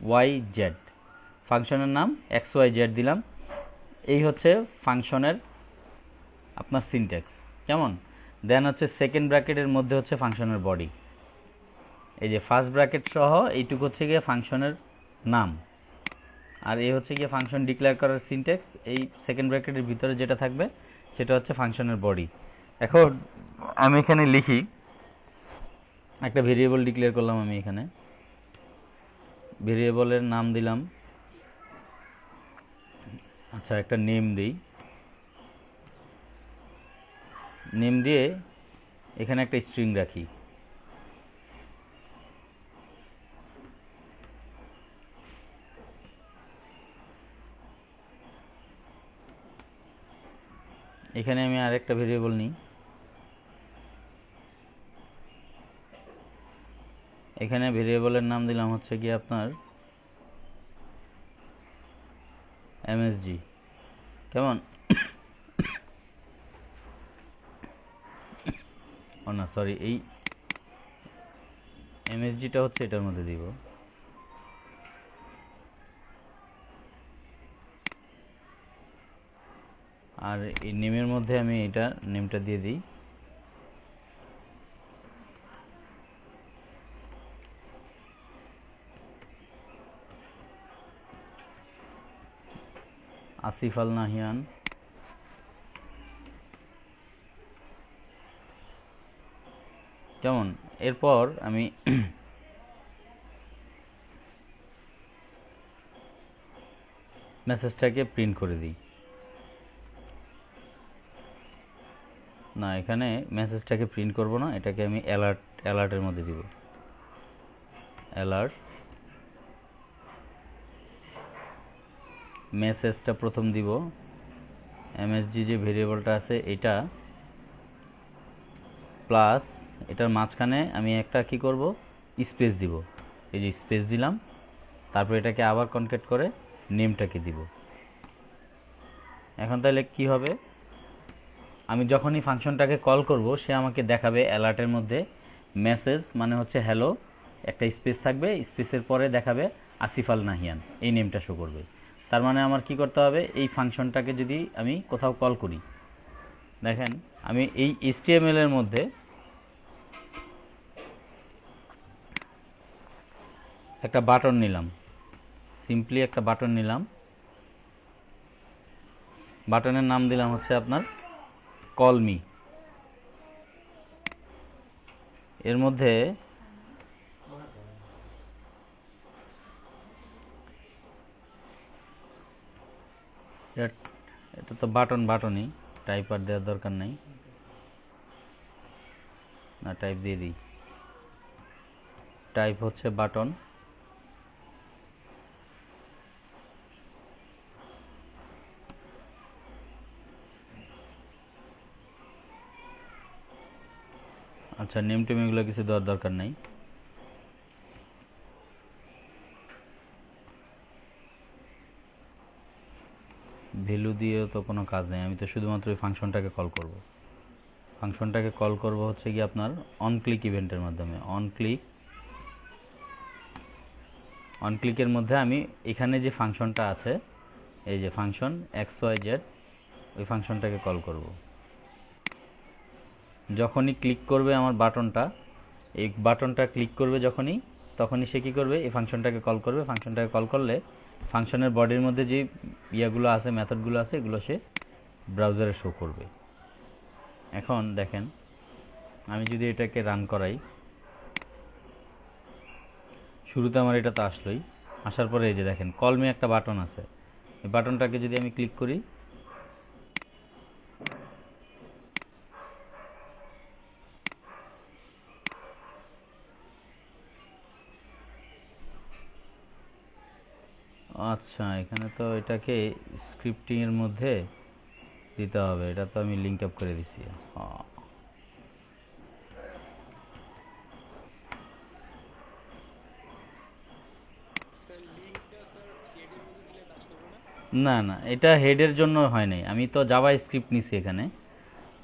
ওয়াই জেড, ফাংশনের নাম এক্স ওয়াই জেড দিলাম। এই হচ্ছে ফাংশনের আপনার সিনট্যাক্স, কেমন? দেন হচ্ছে সেকেন্ড ব্র্যাকেটের মধ্যে হচ্ছে ফাংশনের বডি, এই যে ফার্স্ট ব্র্যাকেট সহ এইটুকু হচ্ছে গিয়ে ফাংশনের নাম, আর এই হচ্ছে গিয়ে ফাংশন ডিক্লেয়ার করার সিনট্যাক্স। এই সেকেন্ড ব্র্যাকেটের ভিতরে যেটা থাকবে সেটা হচ্ছে ফাংশনের বডি। এখন আমি এখানে লিখি, একটা ভেরিয়েবল ডিক্লেয়ার করলাম আমি এখানে, ভেরিয়েবলের নাম দিলাম, আচ্ছা একটা নেম দিই, নেম দিয়ে এখানে একটা স্ট্রিং রাখি। এখানে আমি আরেকটা ভেরিয়েবল নিই, এখানে ভেরিয়েবলের নাম দিলাম হচ্ছে কি আপনার এমএসজি, কেমন? ও না সরি, এই এমএসজিটা হচ্ছে এটার মধ্যে দিব। আর এই নেমের মধ্যে আমি এটা নেমটা দিয়ে দিই, আসিফ আল নাহিয়ান। কেমন? এরপর আমি মেসেজটাকে প্রিন্ট করে দিই। না, এখানে মেসেজটাকে প্রিন্ট করব না, এটাকে আমি অ্যালার্টের মধ্যে দিব। অ্যালার্ট মেসেজটা প্রথম দিব, এমএসজি যে ভেরিয়েবলটা আছে এটা প্লাস এটার মাঝখানে আমি একটা কি করব, স্পেস দিব, এই যে স্পেস দিলাম, তারপর এটাকে আবার কনকেট করে নেমটাকে দিব। এখন তাহলে কি হবে, আমি যখনই ফাংশনটাকে কল করব সে আমাকে দেখাবে অ্যালার্টের মধ্যে মেসেজ মানে হচ্ছে হ্যালো, একটা স্পেস থাকবে, স্পেসের পরে দেখাবে আসিফ আল নাহিয়ান, এই নেমটা শো করবে। তার মানে আমার কি করতে হবে, এই ফাংশনটাকে যদি আমি কোথাও কল করি, দেখেন আমি এই HTML এর মধ্যে একটা বাটন নিলাম, সিম্পলি একটা বাটন নিলাম, বাটনের নাম দিলাম হচ্ছে আপনার কল মি। এর মধ্যে এটা তো বাটনই, টাইপ আর দেওয়ার দরকার নেই, না টাইপ দিয়ে দিই, টাইপ হচ্ছে বাটন। আচ্ছা নেম টেম এগুলো কিছু দেওয়ার দরকার নেই। ভ্যালু দিয়েও তো কোনো কাজ নেই, আমি তো শুধুমাত্র এই ফাংশনটাকে কল করব। ফাংশনটাকে কল করব হচ্ছে কি আপনার অন ক্লিক ইভেন্টের মাধ্যমে। অন ক্লিকের মধ্যে আমি এখানে যে ফাংশনটা আছে, এই যে ফাংশন XYZ, ওই ফাংশনটাকে কল করব। যখনই ক্লিক করবে আমার বাটনটা, এই বাটনটা ক্লিক করবে যখনই, তখনই সে কী করবে, এই ফাংশনটাকে কল করবে। ফাংশনটাকে কল করলে ফাংশনের বডির মধ্যে যে ইয়াগুলো আছে, মেথডগুলো আছে, এগুলো সে ব্রাউজারে শো করবে। এখন দেখেন আমি যদি এটাকে রান করাই, শুরুতে আমার এটা তো আসলোই, আসার পরে এই যে দেখেন কল মি একটা বাটন আছে, এই বাটনটাকে যদি আমি ক্লিক করি, আচ্ছা এখানে তো এটাকে স্ক্রিপ্টিংয়ের মধ্যে দিতে হবে, এটা তো আমি লিঙ্ক আপ করে দিছি। না না, এটা হেডের জন্য হয় নাই, আমি তো জাভা স্ক্রিপ্ট নিছি এখানে,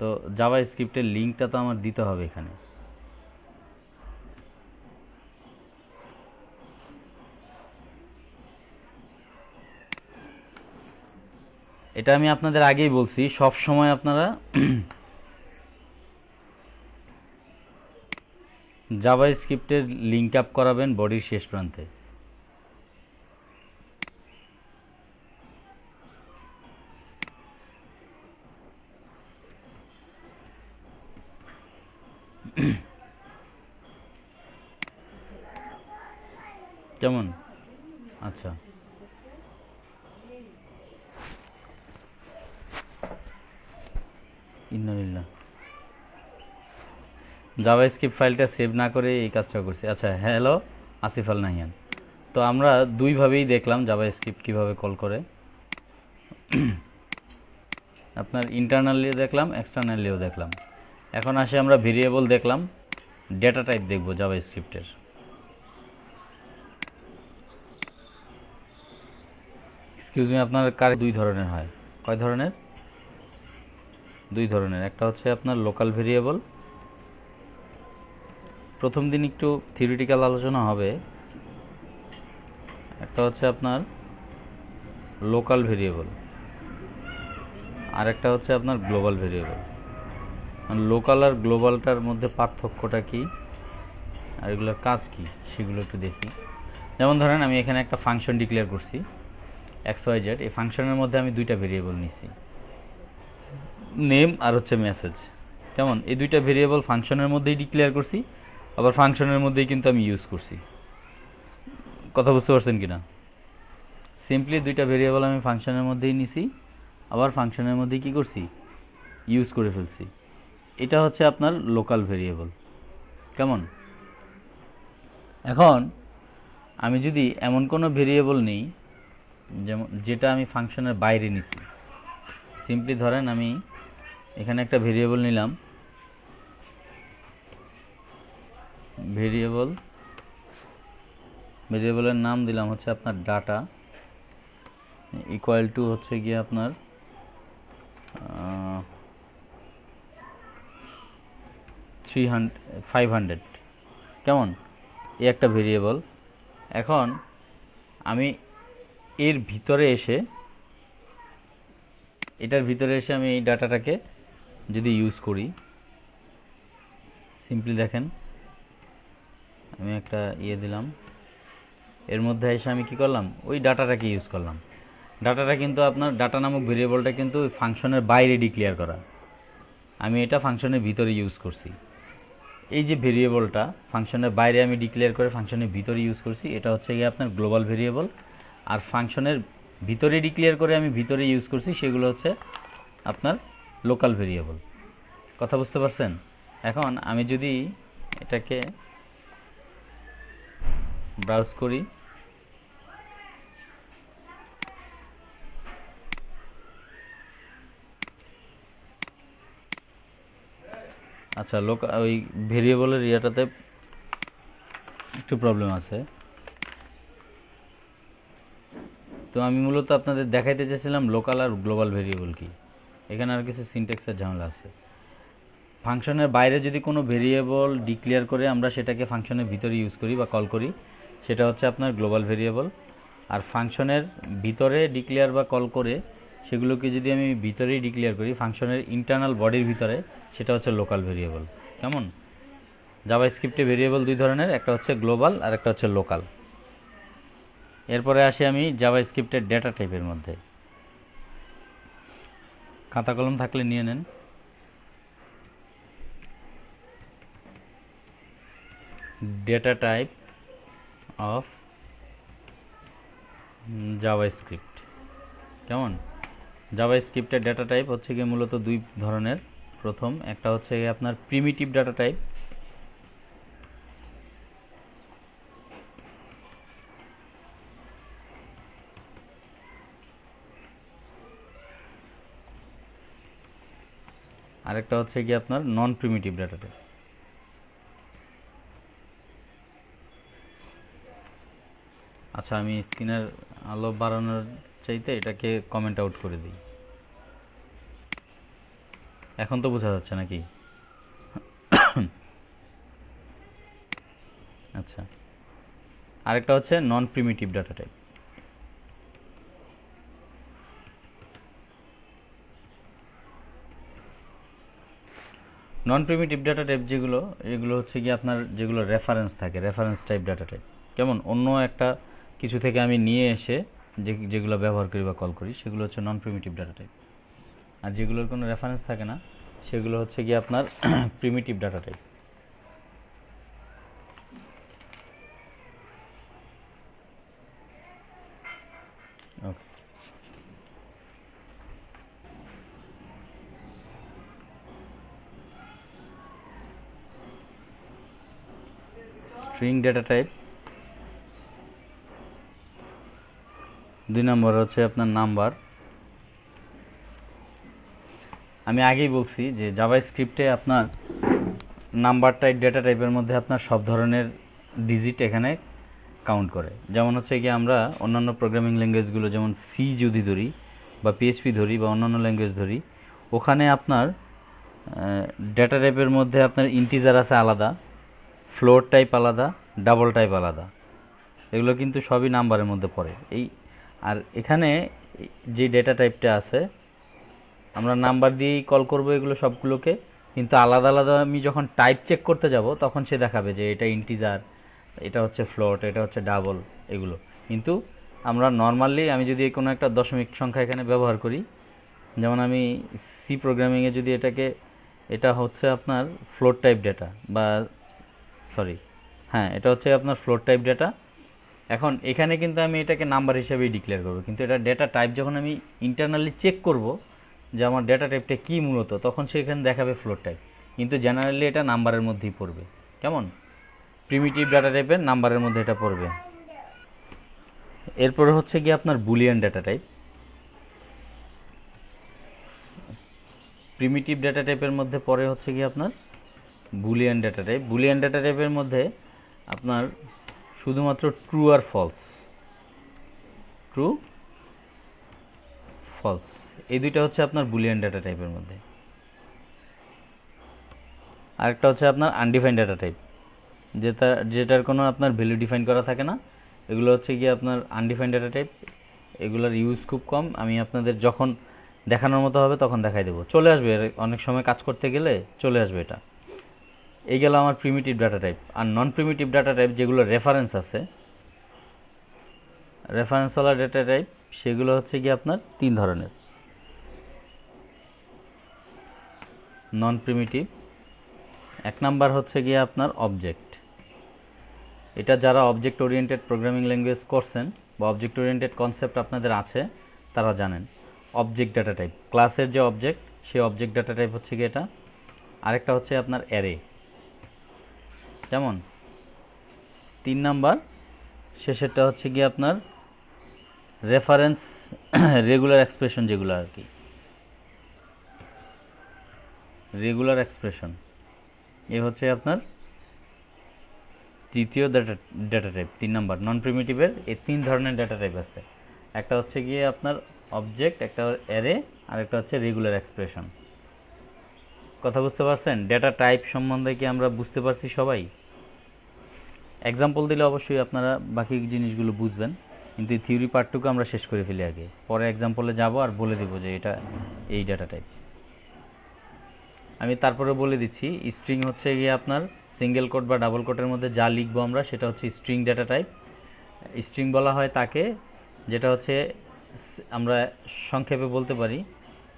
তো জাভা স্ক্রিপ্টের লিঙ্কটা তো আমার দিতে হবে এখানে। এটা আমি আপনাদের আগেই বলছি, সব সময় আপনারা জাভাস্ক্রিপ্টের লিঙ্ক আপ করাবেন বডির শেষ প্রান্তে। কেমন? আচ্ছা, ইন্নালিল্লাহ, জাভাস্ক্রিপ্ট ফাইলটা সেভ না করে এই কাজটা করছি। আচ্ছা, হ্যালো আসিফ আল নাহিয়ান। তো আমরা দুইভাবেই দেখলাম জাভাস্ক্রিপ্ট কিভাবে কল করে, আপনার ইন্টারনালিও দেখলাম, এক্সটার্নালিও দেখলাম। এখন আসে আমরা ভেরিয়েবল দেখলাম, ডেটা টাইপ দেখব জাভাস্ক্রিপ্টের। এক্সকিউজ মি, আপনার কার দুই ধরনের হয়? কয় ধরনের? দুই ধরনের। একটা হচ্ছে আপনার লোকাল ভেরিয়েবল, প্রথম দিন একটু থিওরিটিক্যাল আলোচনা হবে। একটা হচ্ছে আপনার লোকাল ভেরিয়েবল, আর একটা হচ্ছে আপনার গ্লোবাল ভেরিয়েবল। লোকাল আর গ্লোবালটার মধ্যে পার্থক্যটা কি আর এগুলোর কাজ কি সেগুলো একটু দেখি। যেমন ধরেন আমি এখানে একটা ফাংশন ডিক্লেয়ার করছি XYZ। এই ফাংশনের মধ্যে আমি দুইটা ভেরিয়েবল নিছি, নেম আর হচ্ছে মেসেজ। কেমন? এই দুইটা ভেরিয়েবল ফাংশনের মধ্যেই ডিক্লেয়ার করছি, আবার ফাংশনের মধ্যেই কিন্তু আমি ইউজ করছি। কথা বুঝতে পারছেন কিনা? সিম্পলি দুইটা ভেরিয়েবল আমি ফাংশনের মধ্যেই নিছি, আবার ফাংশনের মধ্যেই কি করছি? ইউজ করে ফেলছি। এটা হচ্ছে আপনার লোকাল ভেরিয়েবল। কেমন? এখন আমি যদি এমন কোনো ভেরিয়েবল নিই যেমন যেটা আমি ফাংশনের বাইরে নিছি, সিম্পলি ধরেন আমি এখানে একটা ভেরিয়েবল নিলাম, ভেরিয়েবলের নাম দিলাম হচ্ছে আপনার ডাটা, ইকুয়াল টু হচ্ছে গিয়ে আপনার 500। কেমন? এই একটা ভেরিয়েবল। এখন আমি এর ভিতরে এসে আমি এই ডাটাটাকে যদি ইউজ করি, সিম্পলি দেখেন আমি একটা দিলাম, এর মধ্যে এসে আমি কি করলাম? ওই ডাটাটাকে ইউজ করলাম। ডাটাটা কিন্তু আপনার ডাটা নামক ভেরিয়েবলটা কিন্তু ফাংশনের বাইরে ডিক্লেয়ার করা, আমি এটা ফাংশনের ভিতরে ইউজ করছি। এই যে ভেরিয়েবলটা ফাংশনের বাইরে আমি ডিক্লেয়ার করে ফাংশনের ভিতরে ইউজ করছি, এটা হচ্ছে গিয়ে আপনার গ্লোবাল ভেরিয়েবল। আর ফাংশনের ভিতরে ডিক্লেয়ার করে আমি ভিতরে ইউজ করছি, সেগুলো হচ্ছে আপনার লোকাল ভেরিয়েবল। কথা বুঝতে পারছেন? এখন আমি যদি এটাকে ব্রাউজ করি, আচ্ছা ওই ভেরিয়েবলের ইয়েটাতে একটু প্রবলেম আছে। তো আমি মূলত আপনাদের দেখাইতে চেয়েছিলাম লোকাল আর গ্লোবাল ভেরিয়েবল কি। এখানে আর কিছু সিনট্যাক্সের ঝামেলা আছে। ফাংশনের বাইরে যদি কোনো ভেরিয়েবল ডিক্লেয়ার করে আমরা সেটাকে ফাংশনের ভিতরে ইউজ করি বা কল করি, সেটা হচ্ছে আপনার গ্লোবাল ভেরিয়েবল। আর ফাংশনের ভিতরে ডিক্লেয়ার বা কল করে সেগুলোকে যদি আমি ভিতরেই ডিক্লেয়ার করি ফাংশনের ইন্টারনাল বডির ভিতরে, সেটা হচ্ছে লোকাল ভেরিয়েবল। কেমন? জাভাস্ক্রিপ্টে ভেরিয়েবল দুই ধরনের, একটা হচ্ছে গ্লোবাল আর একটা হচ্ছে লোকাল। এরপরে আসি আমি জাভাস্ক্রিপ্টের ডেটা টাইপের মধ্যে। খাতা কলম থাকলে নিয়ে নেন। Data type of JavaScript. কেমন? জাভাস্ক্রিপ্টের ডেটা টাইপ হচ্ছে গিয়ে মূলত দুই ধরনের। প্রথম একটা হচ্ছে আপনার প্রিমিটিভ ডাটা টাইপ, আরেকটা হচ্ছে কি আপনার নন প্রিমিটিভ ডাটা টাইপ। আচ্ছা, আমি স্ক্রিনের আলো বাড়ানোর চাইতে এটাকে কমেন্ট আউট করে দিই। এখন তো বোঝা যাচ্ছে নাকি? আচ্ছা, আরেকটা হচ্ছে নন প্রিমিটিভ ডাটা টাইপ। নন প্রিমিটিভ ডাটা টাইপ যেগুলো, এগুলো হচ্ছে কি আপনার যেগুলো রেফারেন্স থাকে, রেফারেন্স টাইপ ডাটা টাইপ। কেমন অন্য একটা কিছু থেকে আমি নিয়ে এসে যেগুলো ব্যবহার করি বা কল করি সেগুলো হচ্ছে নন প্রিমিটিভ ডাটা টাইপ। আর যেগুলোর কোনো রেফারেন্স থাকে না সেগুলো হচ্ছে কি আপনার প্রিমিটিভ ডাটা টাইপ। ওকে, স্ট্রিং ডেটা টাইপ 2 নম্বর হচ্ছে আপনার নাম্বার। আমি আগেই বলছি যে জাভা স্ক্রিপ্টে আপনার নাম্বার টাইপ ডেটা টাইপের মধ্যে আপনার সব ধরনের ডিজিট এখানে কাউন্ট করে। যেমন হচ্ছে কি আমরা অন্যান্য প্রোগ্রামিং ল্যাঙ্গুয়েজগুলো যেমন সি যদি ধরি বা পিএইচপি ধরি বা অন্যান্য ল্যাঙ্গুয়েজ ধরি, ওখানে আপনার ডেটা টাইপের মধ্যে আপনার ইন্টিজার আছে আলাদা, ফ্লোট টাইপ আলাদা, ডাবল টাইপ আলাদা। এগুলো কিন্তু সবই নাম্বারের মধ্যে পড়ে। আর এখানে যে ডেটা টাইপটা আছে আমরা নাম্বার দিয়েই কল করব এগুলো সবগুলোকে, কিন্তু আলাদা আলাদা আমি যখন টাইপ চেক করতে যাব তখন সে দেখাবে যে এটা ইন্টিজার, এটা হচ্ছে ফ্লোট, এটা হচ্ছে ডাবল এগুলো। কিন্তু আমরা নর্মালি আমি যদি কোনো একটা দশমিক সংখ্যা এখানে ব্যবহার করি, যেমন আমি সি প্রোগ্রামিংয়ে যদি এটা হচ্ছে আপনার ফ্লোট টাইপ ডেটা বা এটা হচ্ছে আপনার ফ্লোট টাইপ ডেটা। এখন এখানে কিন্তু আমি এটাকে নাম্বার হিসেবেই ডিক্লেয়ার করব, কিন্তু এটা ডেটা টাইপ যখন আমি ইন্টারনালি চেক করব যে আমার ডেটা টাইপটা কী মূলত, তখন সেখানে দেখাবে ফ্লোট টাইপ, কিন্তু জেনারেলি এটা নাম্বারের মধ্যেই পড়বে। কেমন প্রিমিটিভ ডাটা টাইপের নাম্বারের মধ্যে এটা পড়বে। এরপরে হচ্ছে কি আপনার boolean data type. Primitive data টাইপের মধ্যে পরে হচ্ছে কি আপনার boolean data type. Boolean data টাইপের মধ্যে আপনার শুধুমাত্র ট্রু আর ফলস, ট্রু ফলস এই দুইটা হচ্ছে আপনার বুলিয়ান ডাটা টাইপের মধ্যে। আরেকটা হচ্ছে আপনার আনডিফাইন্ড ডাটা টাইপ, যেটার কোনো আপনার ভ্যালু ডিফাইন করা থাকে না। এগুলো হচ্ছে গিয়ে আপনার আনডিফাইন্ড ডাটা টাইপ। এগুলোর ইউজ খুব কম, আমি আপনাদের যখন দেখানোর মতো হবে তখন দেখাই দেবো, চলে আসবে অনেক সময় কাজ করতে গেলে চলে আসবে এটা। এই গেল আমার প্রিমিটিভ ডাটা টাইপ। আর নন প্রিমিটিভ ডাটা টাইপ যেগুলো রেফারেন্স আছে, রেফারেন্সওয়ালা ডাটা টাইপ, সেগুলো হচ্ছে গিয়ে আপনার 3 ধরনের। নন প্রিমিটিভ 1 নাম্বার হচ্ছে গিয়ে আপনার অবজেক্ট। এটা যারা অবজেক্ট ওরিয়েন্টেড প্রোগ্রামিং ল্যাঙ্গুয়েজ করছেন বা অবজেক্ট ওরিয়েন্টেড কনসেপ্ট আপনাদের আছে তারা জানেন। অবজেক্ট ডাটা টাইপ, ক্লাসের যে অবজেক্ট সেই অবজেক্ট ডাটা টাইপ হচ্ছে গিয়ে এটা। আরেকটা হচ্ছে আপনার অ্যারে। যেমন 3 নাম্বার শেষেরটা হচ্ছে গিয়ে আপনার রেফারেন্স রেগুলার এক্সপ্রেশন, যেগুলো আর কি রেগুলার এক্সপ্রেশন। এ হচ্ছে আপনার তৃতীয় ডাটা টাইপ। 3 নাম্বার নন প্রিমিটিভের এই 3 ধরনের ডাটা টাইপ আছে। একটা হচ্ছে গিয়ে আপনার অবজেক্ট, একটা অ্যারে, আর একটা হচ্ছে রেগুলার এক্সপ্রেশন। কথা বুঝতে পারছেন? ডেটা টাইপ সম্বন্ধে কি আমরা বুঝতে পারছি সবাই? এক্সাম্পল দিলে অবশ্যই আপনারা বাকি জিনিসগুলো বুঝবেন, কিন্তু এই থিওরি পার্টটুকু আমরা শেষ করে ফেলি আগে, পরে এক্সাম্পলে যাব আর বলে দেব যে এটা এই ডাটা টাইপ। আমি তারপরে বলে দিচ্ছি, স্ট্রিং হচ্ছে গিয়ে আপনার সিঙ্গেল কোট বা ডাবল কোটের মধ্যে যা লিখবো আমরা সেটা হচ্ছে স্ট্রিং ডাটা টাইপ। স্ট্রিং বলা হয় তাকে যেটা হচ্ছে আমরা সংক্ষেপে বলতে পারি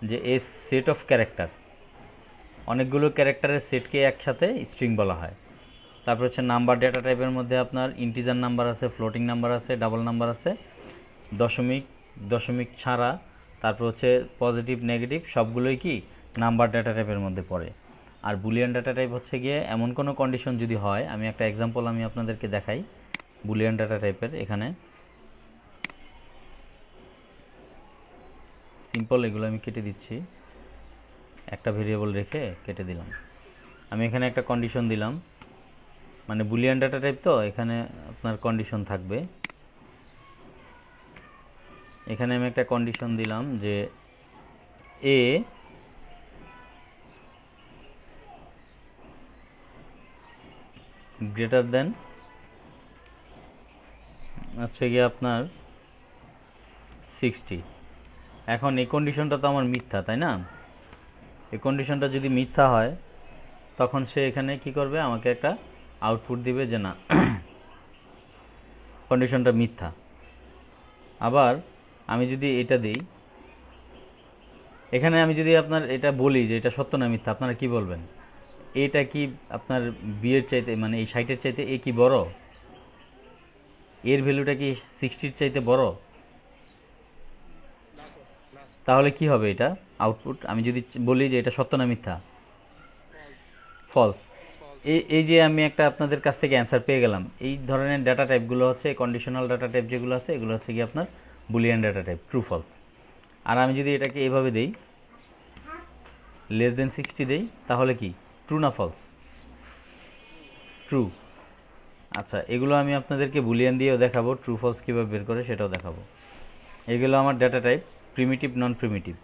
যে এ সেট অফ ক্যারেক্টার, অনেকগুলো ক্যারেক্টারের সেটকে একসাথে স্ট্রিং বলা হয়। তারপর হচ্ছে নাম্বার ডেটা টাইপের মধ্যে আপনার ইন্টিজার নাম্বার আছে, ফ্লোটিং নাম্বার আছে, ডাবল নাম্বার আছে, দশমিক, দশমিক ছাড়া, তারপর হচ্ছে পজিটিভ নেগেটিভ, সবগুলোই কি নাম্বার ডেটা টাইপের মধ্যে পড়ে। আর বুলিয়ান ডাটা টাইপ হচ্ছে গিয়ে এমন কোনো কন্ডিশন যদি হয়, আমি একটা এক্সাম্পল আমি আপনাদেরকে দেখাই বুলিয়ান ডাটা টাইপের। এখানে সিম্পল, এগুলো আমি কেটে দিচ্ছি, একটা ভেরিয়েবল রেখে কেটে দিলাম। আমি এখানে একটা কন্ডিশন দিলাম, মানে বুলিয়ান ডাটা টাইপ তো এখানে আপনার কন্ডিশন থাকবে। এখানে আমি একটা কন্ডিশন দিলাম যে এ গ্রেটার দেন হচ্ছে গিয়ে আপনার 60। এখন এই কন্ডিশনটা তো আমার মিথ্যা, তাই না? এই কন্ডিশনটা যদি মিথ্যা হয় তখন সে এখানে কি করবে, আমাকে একটা আউটপুট দিবে যে না কন্ডিশনটা মিথ্যা। আবার আমি যদি এটা দিই, এখানে আমি যদি আপনার এটা বলি যে এটা সত্য না মিথ্যা, আপনারা কি বলবেন? এটা কি আপনার বিয়ের চাইতে, মানে এই 60-এর চাইতে এ কি বড়? এর ভ্যালুটা কি 60-র চাইতে বড়? তাহলে কি হবে এটা আউটপুট? আমি যদি বলি যে এটা সত্য না মিথ্যা, ফলস। এই যে আমি একটা আপনাদের কাছ থেকে অ্যান্সার পেয়ে গেলাম, এই ধরনের ডাটা টাইপগুলো হচ্ছে কন্ডিশনাল ডাটা টাইপ যেগুলো আছে, এগুলো হচ্ছে কি আপনার boolean data type, true false. আর আমি যদি এটাকে এইভাবে দেই, <60 দেই, তাহলে কি ট্রু না ফলস? ট্রু। আচ্ছা, এগুলো আমি আপনাদেরকে বুলিয়ান দিয়েও দেখাবো, ট্রু ফলস কীভাবে বের করে সেটাও দেখাবো। এগুলো আমার ডাটা টাইপ, প্রিমিটিভ নন প্রিমিটিভ।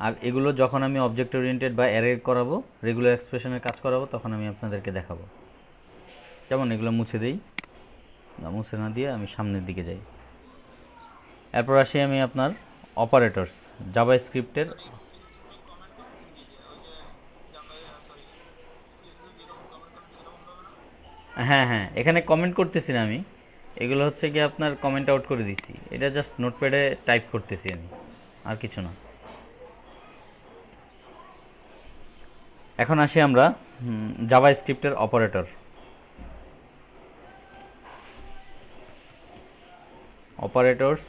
আর এগুলো যখন আমি অবজেক্ট ওরিয়েন্টেড বা অ্যারে করাবো, রেগুলার এক্সপ্রেশনের কাজ করাবো, তখন আমি আপনাদেরকে দেখাবো। যেমন এগুলো মুছে দেই, না মুছে না দিয়ে আমি সামনের দিকে যাই। এরপর আসি আমি আপনার অপারেটরস, জাভা স্ক্রিপ্টের। হ্যাঁ হ্যাঁ, এখানে কমেন্ট করতেছি না আমি, এগুলো হচ্ছে কি আপনার কমেন্ট আউট করে দিছি, এটা জাস্ট নোটপ্যাডে টাইপ করতেছি আমি, আর কিছু না। এখন আসি আমরা জাভা স্ক্রিপ্টের operator. Operators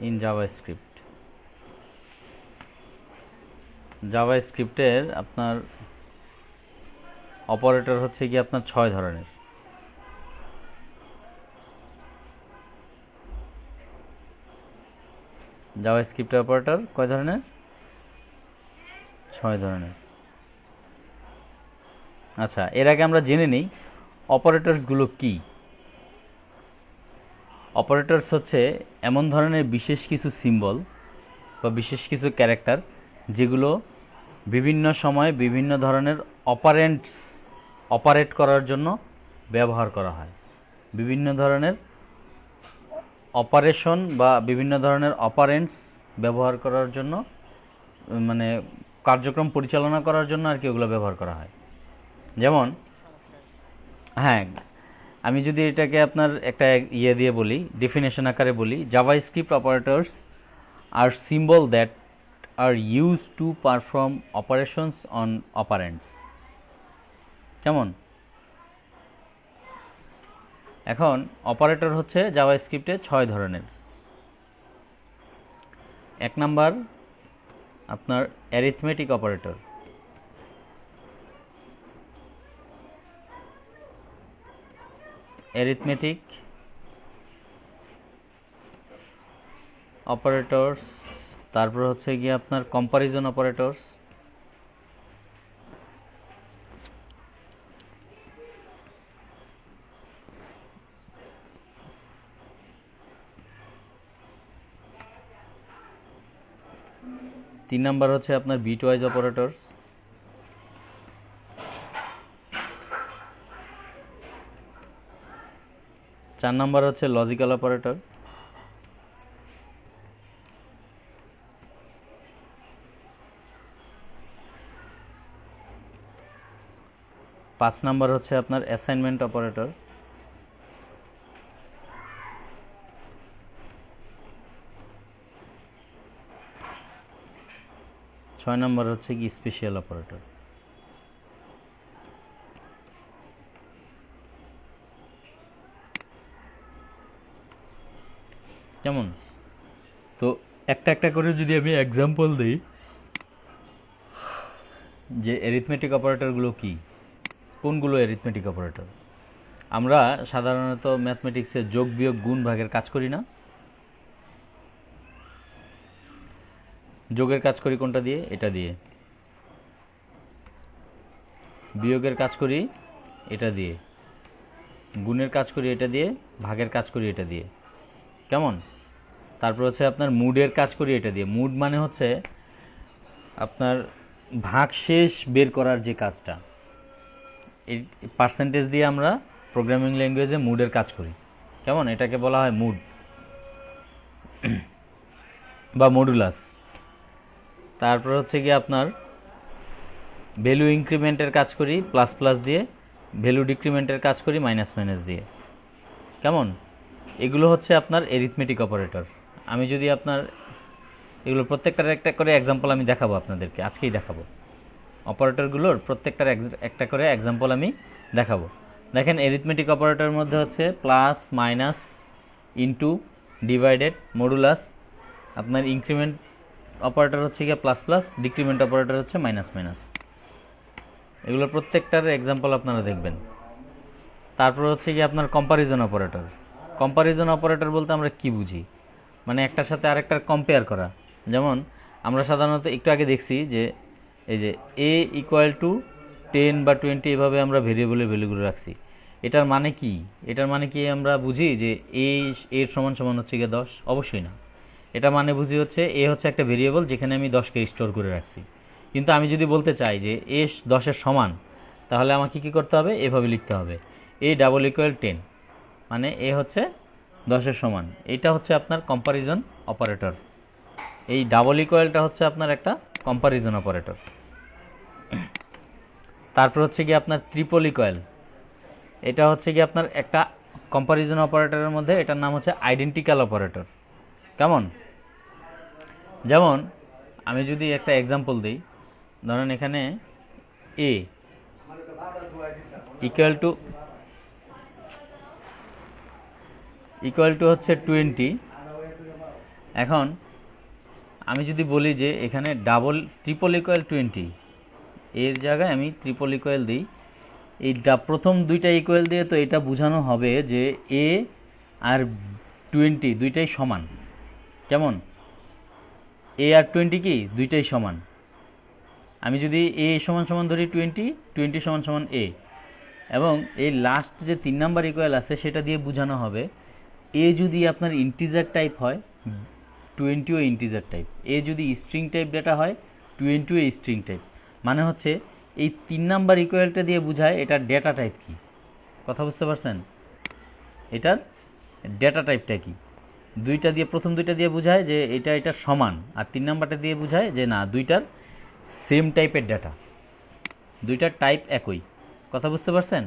in JavaScript. জাভা স্ক্রিপ্টের আপনার অপারেটর হচ্ছে কি আপনার 6 ধরনের। জাভা স্ক্রিপ্টের অপারেটর কয় ধরনের? 6 ধরনের। আচ্ছা, এর আগে আমরা জেনে নিই অপারেটরসগুলো কি। অপারেটরস হচ্ছে এমন ধরনের বিশেষ কিছু সিম্বল বা বিশেষ কিছু ক্যারেক্টার যেগুলো বিভিন্ন সময়ে বিভিন্ন ধরনের অপারেন্টস অপারেট করার জন্য ব্যবহার করা হয়। বিভিন্ন ধরনের অপারেশন বা বিভিন্ন ধরনের অপারেন্টস ব্যবহার করার জন্য, মানে কার্যক্রম পরিচালনা করার জন্য আর কি ওগুলো ব্যবহার করা হয়। যেমন হ্যাঁ, আমি যদি এটাকে আপনার একটা ইয়ে দিয়ে বলি, ডেফিনেশন আকারে বলি, JavaScript operators are symbol that are use to perform operations on operands. কেমন? এখন অপারেটর হচ্ছে জাভা স্ক্রিপ্টে 6 ধরনের। 1 নাম্বার আপনার অ্যারিথমেটিক অপারেটর। অ্যারিথমেটিক অপারেটরস, তারপর হচ্ছে গিয়ে আপনার কম্পারিজন অপারেটরস, তিন নাম্বার হচ্ছে আপনার বিটওয়াইজ অপারেটরস, চার নাম্বার হচ্ছে লজিক্যাল অপারেটর, পাঁচ নাম্বার হচ্ছে আপনার অ্যাসাইনমেন্ট অপারেটর, ছয় নাম্বার হচ্ছে কি স্পেশাল অপারেটর। কেমন? তো একটা একটা করে যদি আমি এক্সাম্পল দিই যে অ্যারিথমেটিক অপারেটরগুলো কি, কোনগুলো অ্যারিথমেটিক অপারেটর। আমরা সাধারণত ম্যাথমেটিক্সে যোগ বিয়োগ গুণ ভাগের কাজ করি না? যোগের কাজ করি কোনটা দিয়ে? এটা দিয়ে। বিয়োগের কাজ করি এটা দিয়ে। গুণের কাজ করি এটা দিয়ে। ভাগের কাজ করি এটা দিয়ে। কেমন? তারপর হচ্ছে আপনার মুডের কাজ করি এটা দিয়ে। মুড মানে হচ্ছে আপনার ভাগশেষ বের করার যে কাজটা, এই পার্সেন্টেজ দিয়ে আমরা প্রোগ্রামিং ল্যাঙ্গুয়েজে মুডের কাজ করি। কেমন? এটাকে বলা হয় মুড বা মডুলাস। তারপর হচ্ছে গিয়ে আপনার ভ্যালু ইনক্রিমেন্টের কাজ করি প্লাস প্লাস দিয়ে, ভ্যালু ডিক্রিমেন্টের কাজ করি মাইনাস মাইনাস দিয়ে। কেমন? এগুলো হচ্ছে আপনার এরিথমেটিক অপারেটর। আমি যদি আপনার এগুলো প্রত্যেকটার একটা করে এক্সাম্পল আমি দেখাবো আপনাদেরকে, আজকেই দেখাবো। অপারেটরগুলোর প্রত্যেকটার একটা করে এক্সাম্পল আমি দেখাবো। দেখেন এরিথমেটিক অপারেটরের মধ্যে হচ্ছে plus, minus, into, divided, modulus. আপনার ইনক্রিমেন্ট অপারেটর হচ্ছে গিয়ে প্লাস প্লাস, ডিক্রিমেন্ট অপারেটর হচ্ছে মাইনাস মাইনাস। এগুলো প্রত্যেকটার এক্সাম্পল আপনারা দেখবেন। তারপর হচ্ছে গিয়ে আপনার কম্পারিজন অপারেটর। কম্পারিজন অপারেটর বলতে আমরা কি বুঝি? মানে একটার সাথে আরেকটার কম্পেয়ার করা। যেমন আমরা সাধারণত একটু আগে দেখছি যে এই যে a ইকুয়াল টু 10 বা 20 এভাবে আমরা ভেরিয়েবলের ভ্যালুগুলো রাখছি। এটার মানে কি? এটার মানে কি আমরা বুঝি যে এর সমান সমান হচ্ছে গিয়ে 10? অবশ্যই না। এটা মানে বুঝি হচ্ছে এ হচ্ছে একটা ভেরিয়েবল যেখানে আমি 10কে স্টোর করে রাখছি। কিন্তু আমি যদি বলতে চাই যে এ 10-এর সমান, তাহলে আমাকে কি করতে হবে? এভাবে লিখতে হবে a ডাবল ইকুয়াল 10, মানে এ হচ্ছে 10-এর সমান। এটা হচ্ছে আপনার কম্পারিজন অপারেটর। এই ডাবল ইকুয়ালটা হচ্ছে আপনার একটা কম্পারিজন অপারেটর। তারপর হচ্ছে কি আপনার ট্রিপল ইকুয়াল। এটা হচ্ছে কি আপনার একটা কম্পারিজন অপারেটরের মধ্যে, এটার নাম হচ্ছে আইডেন্টিক্যাল অপারেটর। কেমন? যেমন আমি যদি একটা এক্সাম্পল দিই, ধরেন এখানে a ইকুয়াল টু হচ্ছে 20। এখন আমি যদি বলি যে এখানে ট্রিপল ইকুয়াল 20, এর জায়গায় আমি ট্রিপল ইকুয়াল দিই, এই প্রথম দুইটা ইকুয়াল দিয়ে তো এটা বোঝানো হবে যে a আর 20 দুইটাই সমান। কেমন? a আর 20 কি দুইটাই সমান। আমি যদি a সমান সমান ধরি 20 সমান সমান a, এবং এই লাস্ট যে 3 নাম্বার ইকুয়াল আছে সেটা দিয়ে বোঝানো হবে a যদি আপনার ইন্টিজার টাইপ হয়, 20ও ইন্টিজার টাইপ। এ যদি স্ট্রিং টাইপ ডেটা হয়, 20ও স্ট্রিং টাইপ। মানে হচ্ছে এই 3 নাম্বার ইকুয়ালটা দিয়ে বোঝায় এটার ডেটা টাইপ কি। কথা বুঝতে পারছেন? এটার ডেটা টাইপটা কি। প্রথম দুইটা দিয়ে বোঝায় যে এটা সমান, আর 3 নাম্বারটা দিয়ে বোঝায় যে না, দুইটার সেম টাইপের ডেটা, দুইটার টাইপ একই। কথা বুঝতে পারছেন?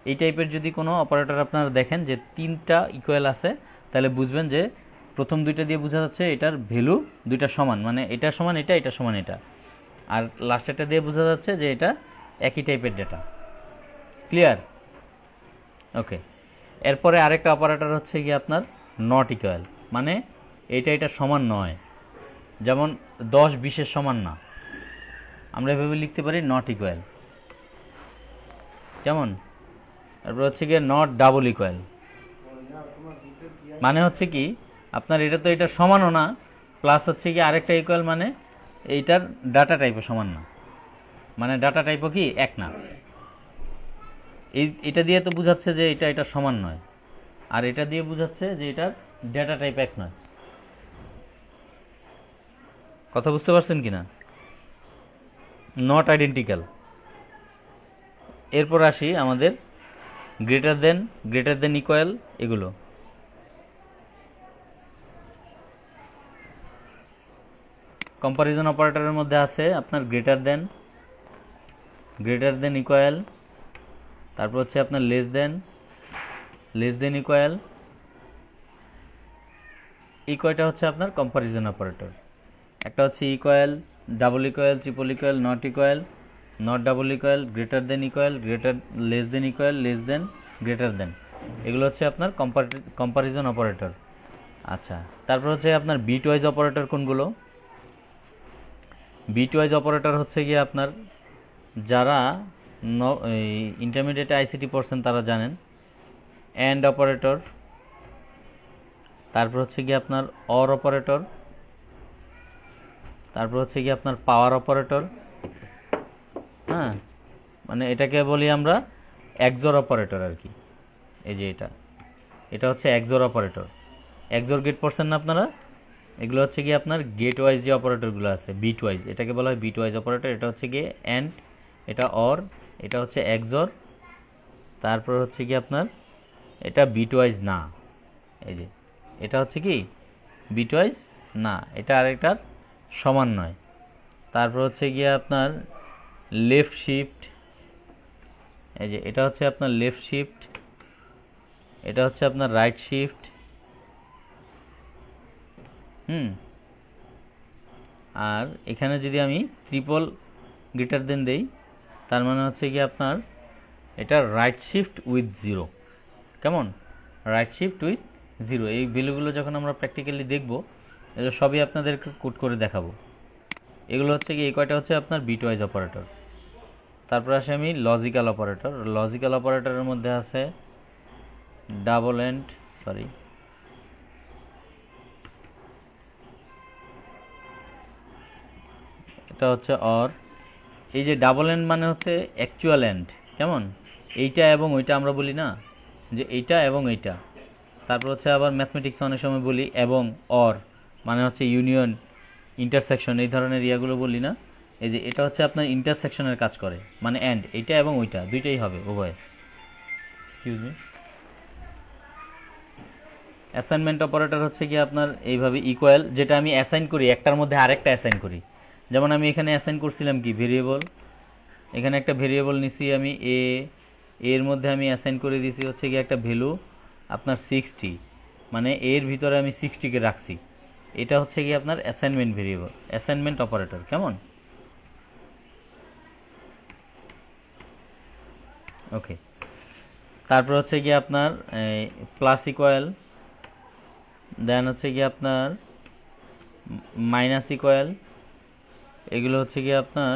এই টাইপের যদি কোনো অপারেটর আপনারা দেখেন যে 3টা ইকুয়াল আছে, তাহলে বুঝবেন যে প্রথম দুইটা দিয়ে বোঝা যাচ্ছে এটার ভ্যালু দুইটা সমান, মানে এটা সমান এটা, এটা সমান এটা। আর লাস্টেরটা দিয়ে বোঝা যাচ্ছে যে এটা একই টাইপের ডেটা। ক্লিয়ার? ওকে। এরপরে আরেকটা অপারেটর হচ্ছে কি আপনার নট ইকুয়াল, মানে এটা সমান নয়। যেমন 10-20-এর সমান না, আমরা এভাবে লিখতে পারি নট ইকুয়াল। কেমন? তারপর হচ্ছে গিয়ে নট ডাবল ইকুয়াল, মানে হচ্ছে কি আপনার এটা তো এটা সমানও না, প্লাস হচ্ছে কি আরেকটা ইকুয়াল, মানে এইটার ডাটা টাইপও সমান না, মানে ডাটা টাইপও কি এক না। এটা দিয়ে তো বোঝাচ্ছে যে এটা সমান নয়, আর এটা দিয়ে বোঝাচ্ছে যে এটার ডেটা টাইপ এক নয়। কথা বুঝতে পারছেন কিনা? Not identical. এরপর আসি আমাদের গ্রেটার দেন ইকুয়াল। এগুলো কম্পারিজন অপারেটরের মধ্যে আছে আপনার গ্রেটার দেন ইকুয়াল, তারপর হচ্ছে আপনার লেস দেন ইকুয়াল। এই কয়টা হচ্ছে আপনার কম্পারিজন অপারেটর। একটা হচ্ছে equal, double equal, triple equal, not equal, not double equal, greater than equal, less than equal, less than, greater than. এগুলো হচ্ছে আপনার কম্পারিজন অপারেটর। আচ্ছা, তারপর হচ্ছে আপনার বিট ওয়াইজ অপারেটর কোনগুলো? বিট ওয়াইজ অপারেটর হচ্ছে গিয়ে আপনার যারা ইন্টারমিডিয়েট আইসিটি পড়ছেন তারা জানেন। অ্যান্ড অপারেটর, তারপর হচ্ছে গিয়ে আপনার অর অপারেটর, তারপর হচ্ছে গিয়ে আপনার পাওয়ার অপারেটর। হ্যাঁ, মানে এটাকে বলি আমরা এক্সর অপারেটর আর কি। এই যে এটা হচ্ছে এক্সর অপারেটর। এক্সর গেট পড়ছেন না আপনারা? এগুলো হচ্ছে গিয়ে আপনার গেট ওয়াইজ যে অপারেটরগুলো আছে বিট ওয়াইজ, এটাকে বলা হয় বিট ওয়াইজ অপারেটর। এটা হচ্ছে গিয়ে অ্যান্ড, এটা অর, এটা হচ্ছে এক্সর। তারপর হচ্ছে কি আপনার এটা বিট ওয়াইজ না, এই যে এটা হচ্ছে কি বিট ওয়াইজ না, এটা আরেকটার সমান নয়। তারপর হচ্ছে গিয়ে আপনার লেফট শিফট, এই যে এটা হচ্ছে আপনার লেফট শিফট, এটা হচ্ছে আপনার রাইট শিফট। আর এখানে যদি আমি ট্রিপল গ্রেটার দেন দেই, তার মানে হচ্ছে কি আপনার এটা রাইট শিফট উইথ জিরো। কেমন? Right shift with zero. এই ভ্যালুগুলো যখন আমরা প্র্যাকটিক্যালি দেখব, এগুলো সবই আপনাদেরকে কোড করে দেখাবো। এগুলো হচ্ছে কি, এই কয়টা হচ্ছে আপনার বিটওয়াইজ অপারেটর। তারপর আসে আমি লজিক্যাল অপারেটর। লজিক্যাল অপারেটরের মধ্যে আছে ডাবল এন্ড, সরি, এটা হচ্ছে অর। এই যে ডাবল এন্ড মানে হচ্ছে অ্যাকচুয়াল এন্ড। কেমন? এইটা এবং ওইটা আমরা বলি না, যে এইটা এবং এইটা। তারপর হচ্ছে আবার ম্যাথমেটিক্স অনেক সময় বলি এবং অর, মানে হচ্ছে ইউনিয়ন, ইন্টারসেকশন, এই ধরনের ইয়াগুলো বলি না। এই যে এটা হচ্ছে আপনার ইন্টারসেকশনের কাজ করে, মানে এন্ড, এইটা এবং ওইটা দুইটাই হবে, উভয়। Excuse me. অ্যাসাইনমেন্ট অপারেটর হচ্ছে কি আপনার এইভাবে ইকুয়াল, যেটা আমি অ্যাসাইন করি একটার মধ্যে আরেকটা অ্যাসাইন করি। যেমন আমি এখানে অ্যাসাইন করছিলাম কি ভেরিয়েবল, এখানে একটা ভেরিয়েবল নিছি আমি এর মধ্যে আমি অ্যাসাইন করে দিয়েছি হচ্ছে কি একটা ভ্যালু আপনার 60, মানে এর ভিতরে আমি 60কে রাখছি। এটা হচ্ছে কি আপনার অ্যাসাইনমেন্ট ভেরিয়েবল, অ্যাসাইনমেন্ট অপারেটর। কেমন? ওকে। তারপর হচ্ছে কি আপনার প্লাস ইকুয়াল, দেন হচ্ছে কি আপনার মাইনাস ইকুয়াল। এগুলো হচ্ছে কি আপনার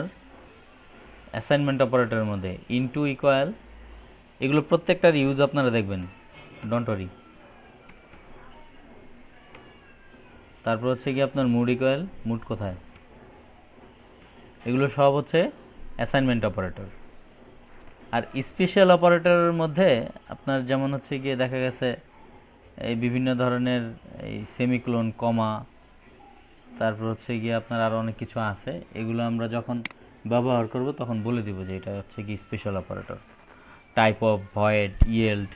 অ্যাসাইনমেন্ট অপারেটরের মধ্যে। ইনটু ইকুয়াল, এগুলো প্রত্যেকটার ইউজ আপনারা দেখবেন, ডোন্ট ওয়ারি। তারপর হচ্ছে কি আপনার মুড ইকুয়াল, মুড কোথায়, এগুলো সব হচ্ছে অ্যাসাইনমেন্ট অপারেটর। আর স্পেশাল অপারেটরের মধ্যে আপনার যেমন হচ্ছে গিয়ে দেখা গেছে এই বিভিন্ন ধরনের এই সেমিক্লোন, কমা, তারপর হচ্ছে গিয়ে আপনার আরও অনেক কিছু আছে। এগুলো আমরা যখন ব্যবহার করব তখন বলে দিব যে এটা হচ্ছে কি special operator. Type of, void, yield,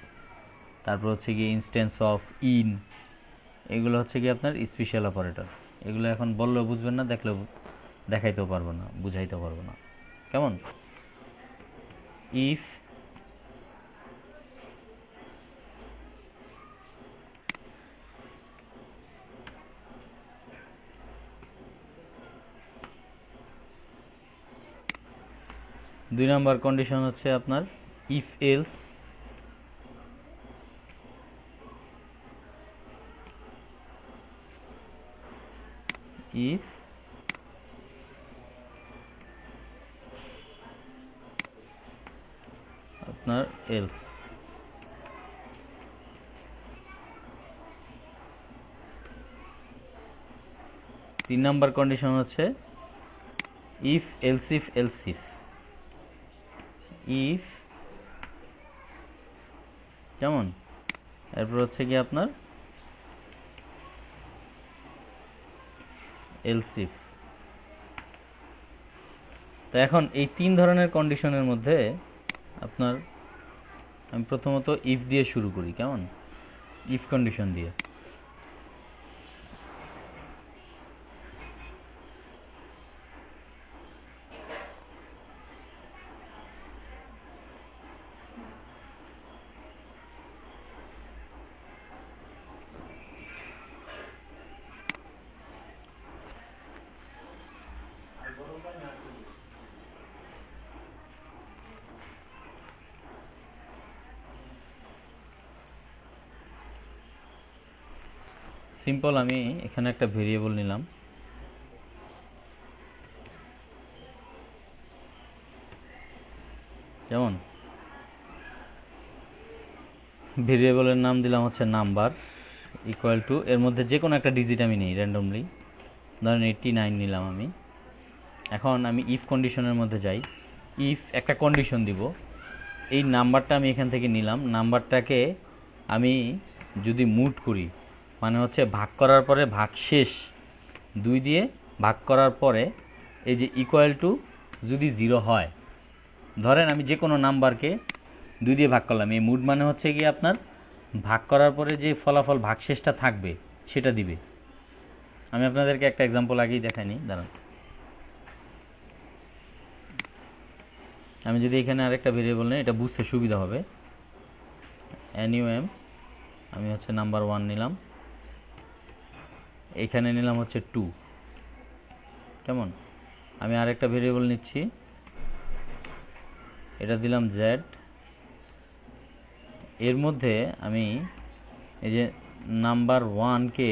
তারপর হচ্ছে গিয়ে ইনস্ট্যান্স অফ, ইন, এগুলো হচ্ছে কি আপনার স্পেশাল অপারেটর। এগুলো এখন বললেও বুঝবেন না, দেখলেও দেখাইতেও পারবো না, বুঝাইতেও পারবো না। কেমন? ইফ, দুই নম্বর কন্ডিশন হচ্ছে আপনার ইফ এলস। ইফ আপনার এলস, তিন নম্বর কন্ডিশন হচ্ছে ইফ এলসিফ এলসিফ। ইফ, কেমন? এরপর হচ্ছে কি আপনার এলসিফ। তো এখন এই তিন ধরনের কন্ডিশনের মধ্যে আপনার আমি প্রথমত ইফ দিয়ে শুরু করি। কেমন? ইফ কন্ডিশন দিয়ে। সিম্পল, আমি এখানে একটা ভেরিয়েবল নিলাম, যেমন ভেরিয়েবলের নাম দিলাম হচ্ছে নাম্বার, ইকুয়াল টু, এর মধ্যে যে কোনো একটা ডিজিট আমি নিই র্যান্ডমলি, ধরেন 89 নিলাম আমি। এখন আমি ইফ কন্ডিশনের মধ্যে যাই। ইফ একটা কন্ডিশন দিব, এই নাম্বারটা আমি এখান থেকে নিলাম, নাম্বারটাকে আমি যদি মুড করি, মানে হচ্ছে ভাগ করার পরে ভাগ শেষ 2 দিয়ে ভাগ করার পরে এই যে ইকুয়াল টু যদি 0 হয়, ধরেন আমি যে কোনো নাম্বারকে 2 দিয়ে ভাগ করলাম, এই মুড মানে হচ্ছে কি আপনার ভাগ করার পরে যে ফলাফল ভাগশেষটা থাকবে সেটা দিবে। আমি আপনাদেরকে একটা এক্সাম্পল আগেই দেখাইনি, দাঁড়ান। আমি যদি এখানে আরেকটা ভেরিয়েবল নেই, এটা বুঝতে সুবিধা হবে। NUM আমি হচ্ছে নাম্বার 1 নিলাম, এখানে নিলাম হচ্ছে 2। কেমন? আমি আরেকটা ভেরিয়েবল নিচ্ছি, এটা দিলাম Z। এর মধ্যে আমি এই যে নাম্বার 1কে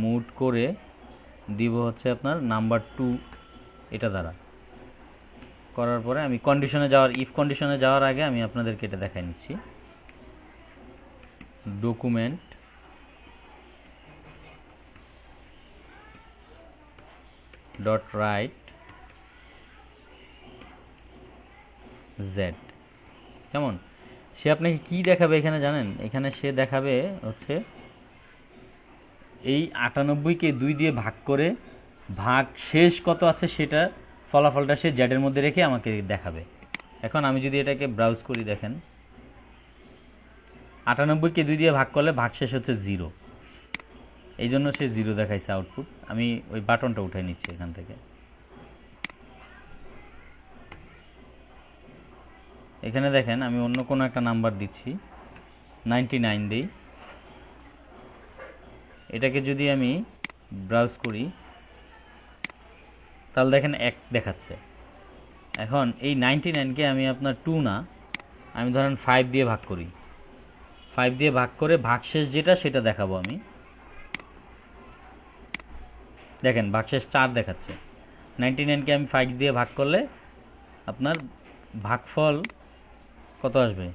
মুভ করে দিব হচ্ছে আপনার নাম্বার 2 এটা দ্বারা। করার পরে আমি কন্ডিশনে যাওয়ার, ইফ কন্ডিশনে যাওয়ার আগে আমি আপনাদেরকে এটা দেখাই নিচ্ছি। Document dot right Z. কেমন? সে আপনাকে কি দেখাবে এখানে জানেন? এখানে সে দেখাবে হচ্ছে এই 98কে 2 দিয়ে ভাগ করে ভাগ শেষ কত আছে সেটা ফলাফলটা সে জেডের মধ্যে রেখে আমাকে দেখাবে। এখন আমি যদি এটাকে ব্রাউজ করি, দেখেন 98কে 2 দিয়ে ভাগ করলে ভাগ শেষ হচ্ছে 0, এই জন্য সে 0 দেখাইছে আউটপুট। আমি ওই বাটনটা উঠাই নিচ্ছি এখান থেকে। এখানে দেখেন আমি অন্য কোনো একটা নাম্বার দিচ্ছি, 99 দিই। এটাকে যদি আমি ব্রাউজ করি তাহলে দেখেন 1 দেখাচ্ছে। এখন এই 99কে আমি আপনার 2 না, আমি ধরেন 5 দিয়ে ভাগ করি, 5 দিয়ে ভাগ করে ভাগশেষ যেটা সেটা দেখাবো আমি। দেখেন ভাগশেষ 4 দেখাচ্ছে। 99কে আমি 5 দিয়ে ভাগ করলে আপনার ভাগফল কত আসবে?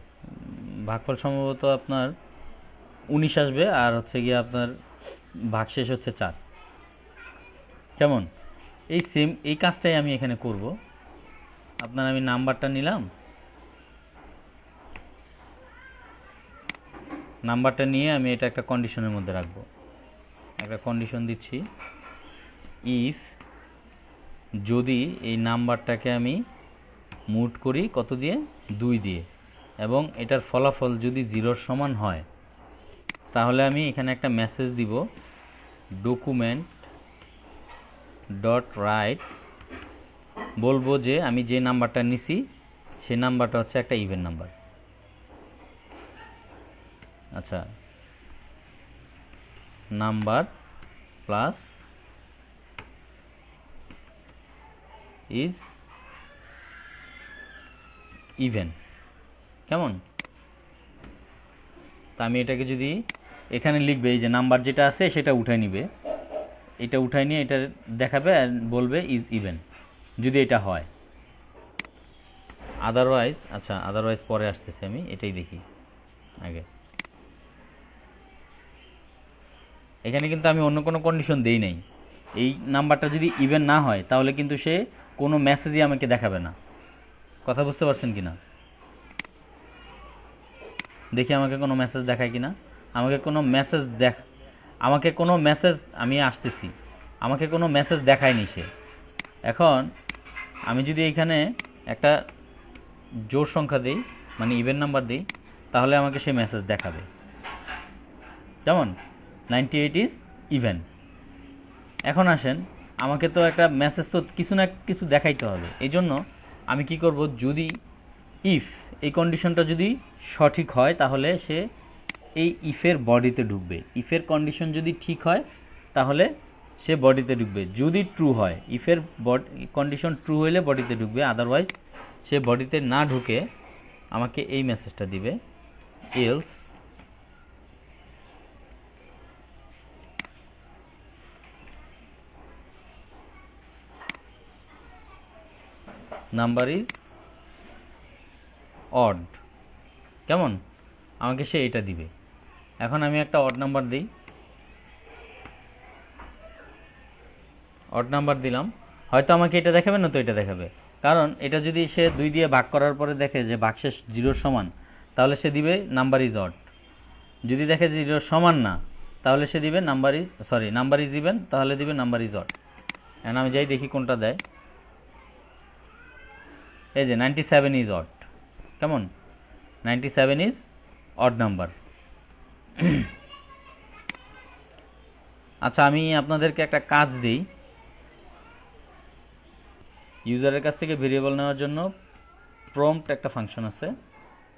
ভাগফল সম্ভবত আপনার 19 আসবে, আর হচ্ছে গিয়ে আপনার ভাগশেষ হচ্ছে 4। কেমন? এই সেম এই কাজটাই আমি এখানে করব। আপনার আমি নাম্বারটা নিলাম, নাম্বারটা নিয়ে আমি এটা একটা কন্ডিশনের মধ্যে রাখবো। একটা কন্ডিশন দিচ্ছি, ইফ যদি এই নাম্বারটাকে আমি মুভ করি কত দিয়ে? 2 দিয়ে, এবং এটার ফলাফল যদি 0-র সমান হয় তাহলে আমি এখানে একটা মেসেজ দিব, ডকুমেন্ট ডট রাইট, বলবো যে আমি যে নাম্বারটা নিছি সেই নাম্বারটা হচ্ছে একটা ইভেন নাম্বার। আচ্ছা, নাম্বার প্লাস ইজ ইভেন। কেমন? তা আমি এটাকে যদি এখানে লিখবে, এই যে নাম্বার যেটা আছে সেটা উঠাই নিবে, এটা উঠাই নিয়ে এটা দেখাবে আর বলবে ইজ ইভেন যদি এটা হয়। আদারওয়াইজ, আচ্ছা আদারওয়াইজ পরে আসতেছে, আমি এটাই দেখি আগে। এখানে কিন্তু আমি অন্য কোনো কন্ডিশন দেই নাই। এই নাম্বারটা যদি ইভেন না হয় তাহলে কিন্তু সে কোনো মেসেজই আমাকে দেখাবে না। কথা বুঝতে পারছেন কি না? দেখি আমাকে কোনো মেসেজ দেখায় কি না। আমাকে কোনো মেসেজ আমি আসতেছি, আমাকে কোনো মেসেজ দেখায়নি সে। এখন আমি যদি এখানে একটা জোড় সংখ্যা দিই, মানে ইভেন নাম্বার দিই, তাহলে আমাকে সে মেসেজ দেখাবে। যেমন 98 ইজ ইভেন। এখন আসেন, আমাকে তো একটা মেসেজ তো কিছু না কিছু দেখাইতে হবে। এই জন্য আমি কি করব, যদি ইফ এই কন্ডিশনটা যদি সঠিক হয় তাহলে সে এই ইফের বডিতে ঢুকবে। ইফের কন্ডিশন যদি ঠিক হয় তাহলে সে বডিতে ঢুকবে। যদি ট্রু হয়, ইফের কন্ডিশন ট্রু হইলে বডিতে ঢুকবে, আদারওয়াইজ সে বডিতে না ঢুকে আমাকে এই মেসেজটা দিবে, এলস নাম্বার ইজ অড। কেমন? আমাকে সে এটা দিবে। এখন আমি একটা অড নাম্বার দিই, অড নাম্বার দিলাম, হয়তো আমাকে এটা দেখাবে না তো এটা দেখাবে। কারণ এটা যদি সে 2 দিয়ে ভাগ করার পরে দেখে যে ভাগশেষ 0-র সমান, তাহলে সে দিবে নাম্বার ইজ অড। যদি দেখে যে 0-র সমান না, তাহলে সে দিবে নাম্বার ইজ ইভেন, তাহলে দিবে নাম্বার ইজ অড। এখন আমি যাই দেখি কোনটা দেয়। এই যে 97 ইজ অড। কেমন? 97 ইজ অড নাম্বার। আচ্ছা, আমি আপনাদেরকে একটা কাজ দিই। ইউজারের কাছ থেকে ভেরিয়েবল নেওয়ার জন্য প্রম্পট একটা ফাংশন আছে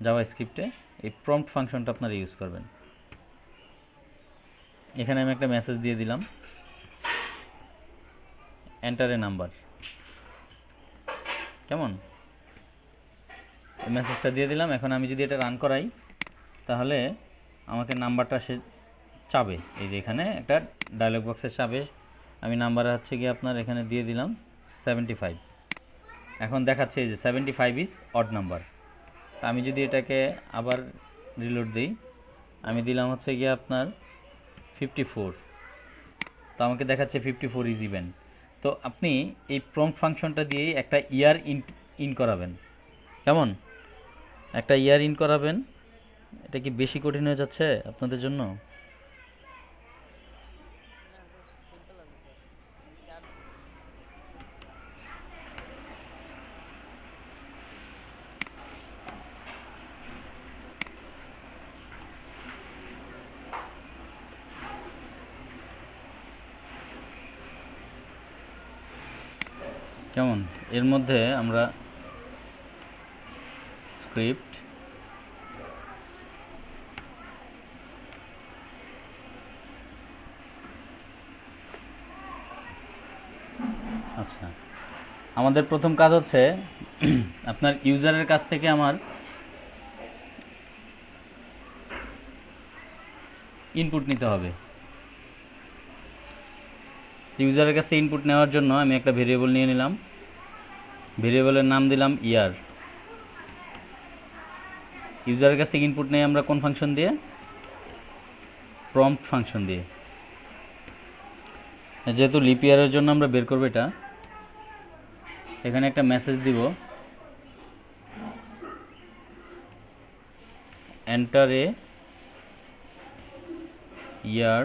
জাভাস্ক্রিপ্টে, এই প্রম্পট ফাংশনটা আপনারা ইউজ করবেন। এখানে আমি একটা মেসেজ দিয়ে দিলাম, এন্টার এ নাম্বার। কেমন, এই মেসেজটা দিয়ে দিলাম। এখন আমি যদি এটা রান করাই তাহলে আমাকে নাম্বারটা সে চাবে, এই যে এখানে একটা ডায়লগ বক্সে চাবে। আমি নাম্বার হচ্ছে গিয়ে আপনার এখানে দিয়ে দিলাম 75। এখন দেখাচ্ছে এই যে 75 ইজ অড নাম্বার। তা আমি যদি এটাকে আবার রিলোড দিই, আমি দিলাম হচ্ছে গিয়ে আপনার 54, তো আমাকে দেখাচ্ছে 54 ইজ ইভেন। তো আপনি এই প্রম্পট ফাংশনটা দিয়েই একটা ইয়ার ইন করাবেন। কেমন, একটা ইয়ার ইন করাবেন। এটা কি বেশি কঠিন হয়ে যাচ্ছে আপনাদের জন্য? না, সিম্পল আছে স্যার। 4 কেমন, এর মধ্যে আমরা স্ক্রিপ্ট আচ্ছা, আমাদের প্রথম কাজ হচ্ছে আপনার ইউজারের কাছ থেকে আমার ইনপুট নিতে হবে। ইউজারের কাছ থেকে ইনপুট নেওয়ার জন্য আমি একটা ভেরিয়েবল নিয়ে নিলাম, ভেরিয়েবলের নাম দিলাম ইয়ার। ইউজারের কাছ থেকে ইনপুট নেই আমরা কোন ফাংশন দিয়ে? প্রম্পট ফাংশন দিয়ে। যেহেতু লিপ ইয়ারের জন্য আমরা বের করবো এটা, এখানে একটা মেসেজ দিব, enter a year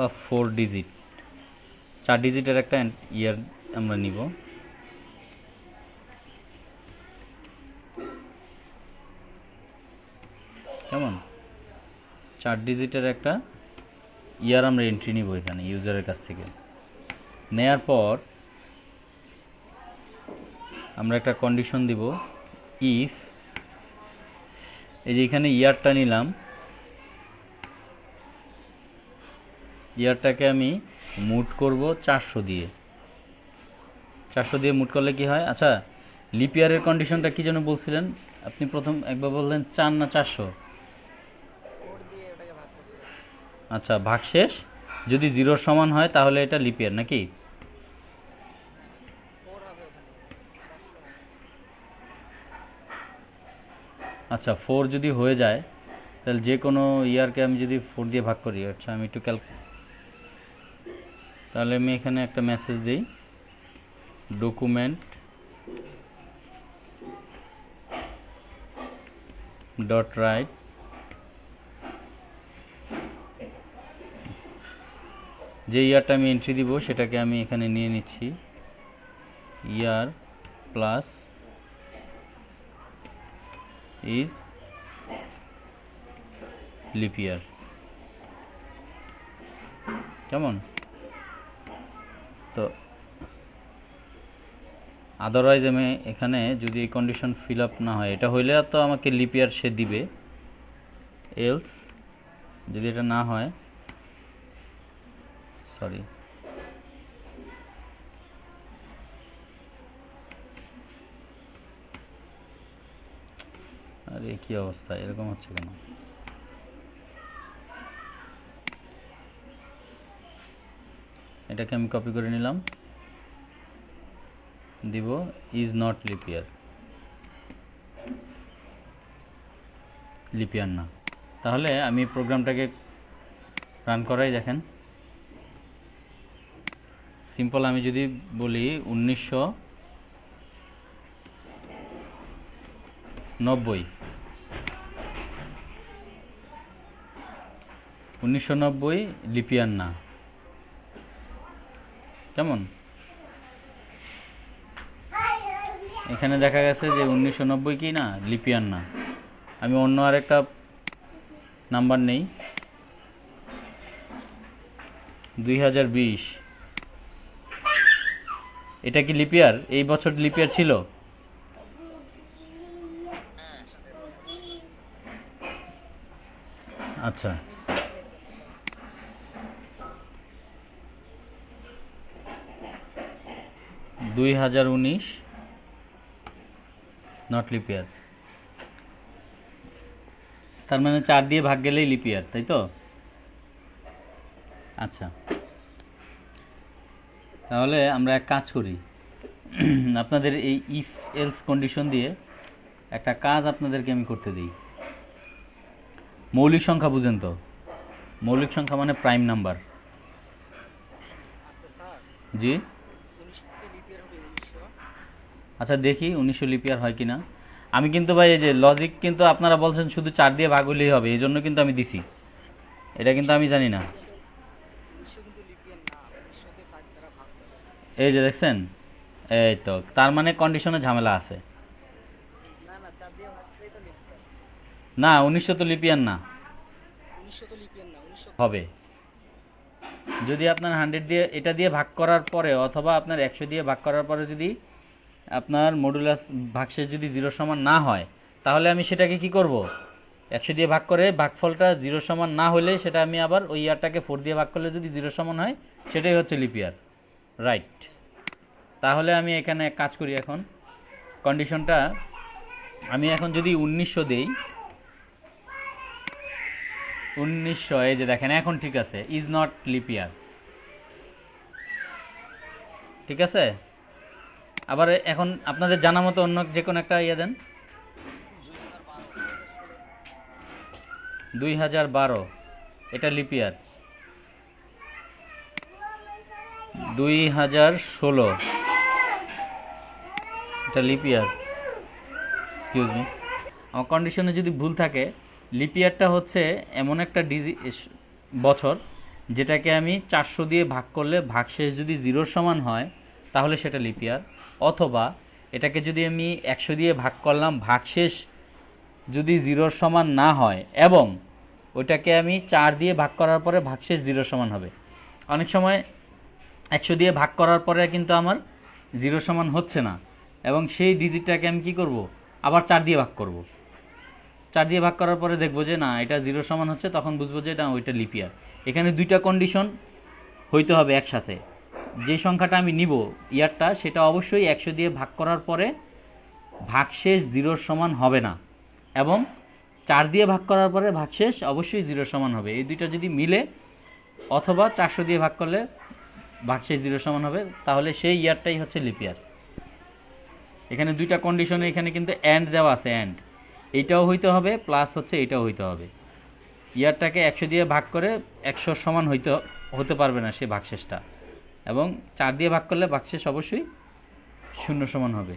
of 4 digit, 4 ডিজিটের একটা ইয়ার আমরা নিব। কেমন, 4 ডিজিটের একটা ইয়ার আমরা এন্ট্রি নিব এখানে ইউজারের কাছ থেকে। নেয়ার পর আমরা একটা কন্ডিশন দিব, ইফ, এই যে এখানে ইয়ারটা নিলাম, ইয়ারটাকে আমি মুট করব 400 দিয়ে। 400 দিয়ে মুট করলে কি হয়? আচ্ছা, লিপ ইয়ারের কন্ডিশনটা কি যেন বলছিলেন আপনি? প্রথম একবার বললেন 4 না 400? 4 দিয়ে ওটাকে ভাগ করতে হবে। আচ্ছা, ভাগশেষ যদি 0 সমান হয় তাহলে এটা লিপ ইয়ার নাকি? 4 হবে ওখানে 400। আচ্ছা, 4 যদি হয়ে যায় তাহলে যে কোনো ইয়ারকে আমি যদি 4 দিয়ে ভাগ করি, আচ্ছা আমি একটু তাহলে আমি এখানে একটা মেসেজ দিই, ডকুমেন্ট ডট রাইট যে ইয়ারটা আমি এন্ট্রি দিব সেটাকে আমি এখানে নিয়ে নিচ্ছি, ইয়ার প্লাস ইজ লিপ ইয়ার। কেমন, তো আদারওয়াইজ আমি এখানে যদি এই কন্ডিশন ফিল আপ না হয়, এটা হইলে তো আমাকে লিপ ইয়ার সে দিবে, এলস যদি এটা না হয়, সরি আরে কি অবস্থা, এরকম হচ্ছে কেন? এটাকে আমি কপি করে নিলাম, দিব is not lip year, lip ইয়ার না। তাহলে আমি প্রোগ্রামটাকে রান করাই, দেখেন সিম্পল। আমি যদি বলি 1990 লিপ ইয়ার না। কেমন, এখানে দেখা গেছে যে 1990 কি না, লিপ ইয়ার না। আমি অন্য আরেকটা নাম্বার নেই, 2020 এটা কি লিপিয়ার? এই বছর লিপিয়ার ছিল? আচ্ছা, 2019 নট লিপিয়ার। তার মানে 4 দিয়ে ভাগ গেলেই লিপিয়ার, তাই তো? আচ্ছা, তাহলে আমরা এক কাজ করি, আপনাদের এই ইফ এলস কন্ডিশন দিয়ে একটা কাজ আপনাদেরকে আমি করতে দিই। মৌলিক সংখ্যা বুঝেন তো? মৌলিক সংখ্যা মানে প্রাইম নাম্বার। আচ্ছা স্যার, জি, 1900 লিপিয়ার হবে 1900? আচ্ছা দেখি 1900 লিপিয়ার হয় কিনা। আমি কিন্তু ভাই এই যে লজিক কিন্তু আপনারা বলছেন শুধু 4 দিয়ে ভাগ হলেই হবে, এই জন্য কিন্তু আমি দিছি, এটা কিন্তু আমি জানি না। 1900 কিন্তু লিপিয়ার না, 1900 কে 4 দ্বারা ভাগ করে। এই যে দেখছেন, এই তো তার মানে কন্ডিশনে ঝামেলা আছে। না না, 4 দিয়ে ভাগ করলেই তো লিখতে হবে। না 1900 তো লিপিয়ার না 1900 তো লিপিয়ার না, 1900 হবে যদি আপনার 100 দিয়ে এটা দিয়ে ভাগ করার পরে, অথবা আপনার 100 দিয়ে ভাগ করার পরে যদি আপনার মডুলাস ভাগশেষ যদি 0 সমান না হয়, তাহলে আমি সেটাকে কি করব? 100 দিয়ে ভাগ করে ভাগফলটা 0 সমান না হলে সেটা আমি আবার ওই ইয়ারটাকে 4 দিয়ে ভাগ করলে যদি 0 সমান হয়, সেটাই হচ্ছে লিপিয়ার, রাইট? তাহলে আমি এখানে এক কাজ করি, এখন কন্ডিশনটা আমি এখন যদি 1900 দেই, 1900, এই যে দেখেন এখন ঠিক আছে, ইজ নট লিপিয়ার, ঠিক আছে। আবার এখন আপনাদের জানা মতো অন্য যে কোনো একটা ইয়ে দেন। 2012 এটা লিপিয়ার। 2016 এটা লিপিয়ার। এক্সকিউজ মি, আমার কন্ডিশনে যদি ভুল থাকে, লিপিয়ারটা হচ্ছে এমন একটা বছর যেটাকে আমি 400 দিয়ে ভাগ করলে ভাগশেষ যদি 0 সমান হয়, তাহলে সেটা লিপিয়ার। অথবা এটাকে যদি আমি 100 দিয়ে ভাগ করলাম, ভাগশেষ যদি 0 সমান না হয়, এবং ওইটাকে আমি 4 দিয়ে ভাগ করার পরে ভাগশেষ 0 সমান হবে। অনেক সময় 100 দিয়ে ভাগ করার পরে কিন্তু আমার 0 সমান হচ্ছে না, এবং সেই ডিজিটটাকে আমি কি করব? আবার 4 দিয়ে ভাগ করব। 4 দিয়ে ভাগ করার পরে দেখবো যে না, এটা 0 সমান হচ্ছে, তখন বুঝবো যে এটা ওইটা লিপিয়ার। এখানে দুইটা কন্ডিশন হইতে হবে একসাথে। যে সংখ্যাটা আমি নিব ইয়ারটা, সেটা অবশ্যই 100 দিয়ে ভাগ করার পরে ভাগশেষ 0 সমান হবে না, এবং 4 দিয়ে ভাগ করার পরে ভাগশেষ অবশ্যই 0 সমান হবে। এই দুইটা যদি মিলে, অথবা 400 দিয়ে ভাগ করলে ভাগশেষ 0 সমান হবে, তাহলে সেই ইয়ারটাই হচ্ছে লিপিয়ার। এখানে দুইটা কন্ডিশনে এখানে কিন্তু অ্যান্ড দেওয়া আছে, অ্যান্ড এইটাও হইতে হবে প্লাস হচ্ছে এইটাও হইতে হবে। ইয়ারটাকে 100 দিয়ে ভাগ করে 100 সমান হতে পারবে না সেই ভাগশেষটা, এবং 4 দিয়ে ভাগ করলে ভাগশেষ অবশ্যই 0 সমান হবে।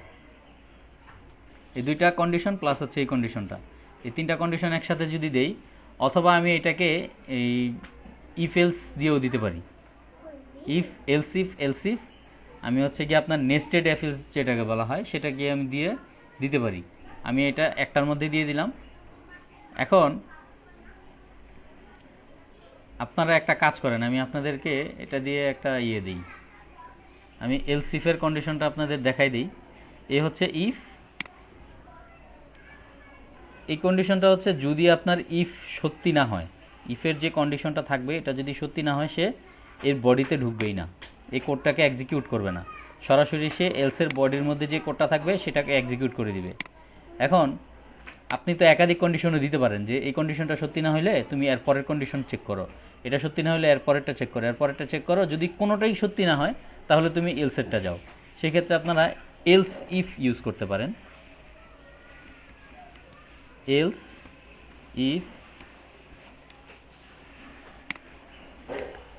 এই দুইটা কন্ডিশন প্লাস হচ্ছে এই কন্ডিশনটা, এই তিনটা কন্ডিশন একসাথে যদি দেই, অথবা আমি এটাকে এই ইফ এলস দিয়েও দিতে পারি। ইফ এলসিফ আমি হচ্ছে কি আপনার নেস্টেড এফ এলস যেটাকে বলা হয়, সেটাকে আমি দিতে পারি। আমি এটা একটার মধ্যে দিয়ে দিলাম। এখন আপনারা একটা কাজ করেন, আমি আপনাদেরকে এটা দিয়ে একটা ইয়ে দিই, আমি এলসিফের কন্ডিশনটা আপনাদের দেখাই দিই। এ হচ্ছে ইফ, এই কন্ডিশনটা হচ্ছে যদি আপনার ইফ সত্যি না হয়, ইফের যে কন্ডিশনটা থাকবে এটা যদি সত্যি না হয়, সে এর বডিতে ঢুকবেই না, এই কোডটাকে এক্সিকিউট করবে না, সরাসরি সে এলসের বডির মধ্যে যে কোডটা থাকবে সেটাকে এক্সিকিউট করে দিবে। এখন আপনি তো একাধিক কন্ডিশনও দিতে পারেন, যে এই কন্ডিশনটা সত্যি না হলে তুমি এর পরের কন্ডিশন চেক করো, এটা সত্যি না হলে এর পরেরটা চেক করো, এর পরেরটা চেক করো, যদি কোনোটাই সত্যি না হয় তাহলে তুমি এলসেরটা যাও। সেক্ষেত্রে আপনারা এলস ইফ ইউজ করতে পারেন। এলস ইফ,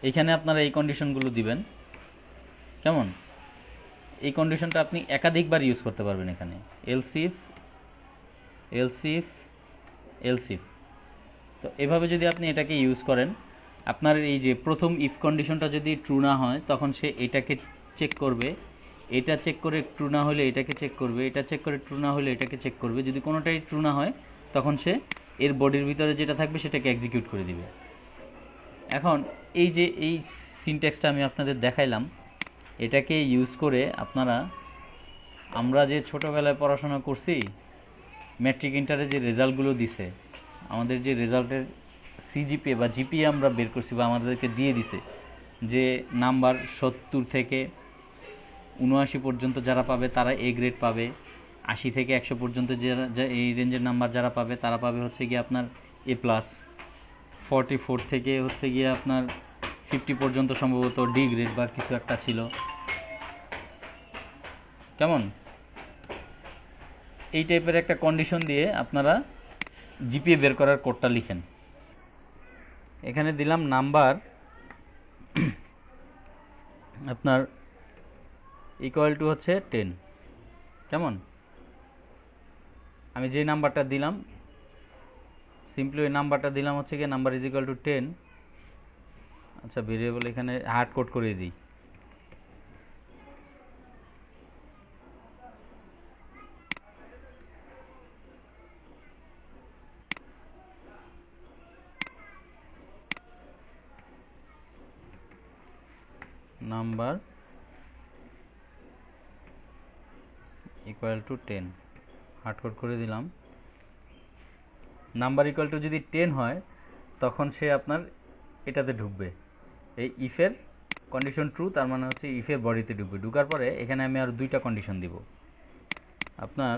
এখানে আপনারা এই কন্ডিশনগুলো দিবেন। কেমন? এই কন্ডিশনটা আপনি একাধিকবার ইউজ করতে পারবেন এখানে, এলসিফ তো এভাবে যদি আপনি এটাকে ইউজ করেন, আপনার এই যে প্রথম ইফ কন্ডিশনটা যদি ট্রু না হয়, তখন সে এটাকে চেক করবে, এটা চেক করে ট্রু না হলে এটাকে চেক করবে, এটা চেক করে ট্রু না হলে এটাকে চেক করবে। যদি কোনোটাই ট্রু না হয়, তখন সে এর বডির ভিতরে যেটা থাকবে সেটাকে এক্সিকিউট করে দিবে। এখন এই যে এই সিনট্যাক্সটা আমি আপনাদের দেখাইলাম, এটাকে ইউজ করে আপনারা, আমরা যে ছোটোবেলায় পড়াশোনা করছি, ম্যাট্রিক ইন্টারে যে রেজাল্টগুলো দিছে, আমাদের যে রেজাল্টের সিজিপিএ বা জিপিএ আমরা বের করছি বা আমাদেরকে দিয়ে দিছে, যে নাম্বার 70 থেকে 79 পর্যন্ত যারা পাবে তারা এ গ্রেড পাবে, 80 থেকে 100 পর্যন্ত এই রেঞ্জের নাম্বার যারা পাবে তারা পাবে হচ্ছে গিয়ে আপনার এ প্লাস, 44 থেকে হচ্ছে গিয়ে আপনার 50 পর্যন্ত সম্ভবত ডি গ্রেড বা কিছু একটা ছিল। কেমন? এই টাইপের একটা কন্ডিশন দিয়ে আপনারা জিপিএ বের করার কোডটা লিখেন। এখানে দিলাম নাম্বার আপনার ইকুয়াল টু হচ্ছে 10। কেমন? আমি যে নাম্বারটা দিলাম, সিম্পলি ওই নাম্বারটা দিলাম হচ্ছে গিয়ে নাম্বার ইজ ইকুয়াল টু 10। আচ্ছা, ভেরিয়েবল এখানে হার্ড কোড করে দিই। Number equal to 10 hard code করে দিলাম। নাম্বার ইকুয়াল টু যদি 10 হয় তখন সে আপনার এটাতে ঢুকবে, এই ইফের কন্ডিশন ট্রু, তার মানে হচ্ছে ইফের বডিতে ঢুকবে। ঢুকার পরে এখানে আমি আর দুইটা কন্ডিশন দিব। আপনার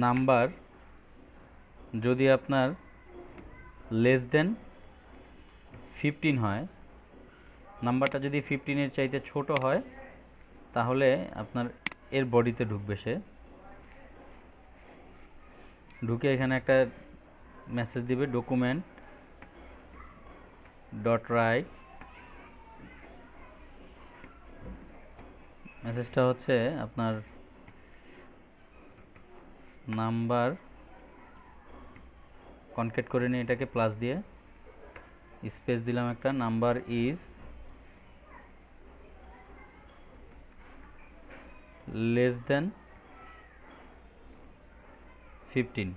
নাম্বার যদি আপনার লেস দেন 15 হয়, নাম্বারটা যদি 15-এর চাইতে ছোট হয়, তাহলে আপনার এর বডিতে ঢুকবে সে। ঢুকে এখানে একটা মেসেজ দিবে, ডকুমেন্ট ডট রাইট। মেসেজটা হচ্ছে আপনার নাম্বার কনকেট করে নিয়ে এটাকে প্লাস দিয়ে স্পেস দিলাম একটা, নাম্বার ইজ লেস দেন 15।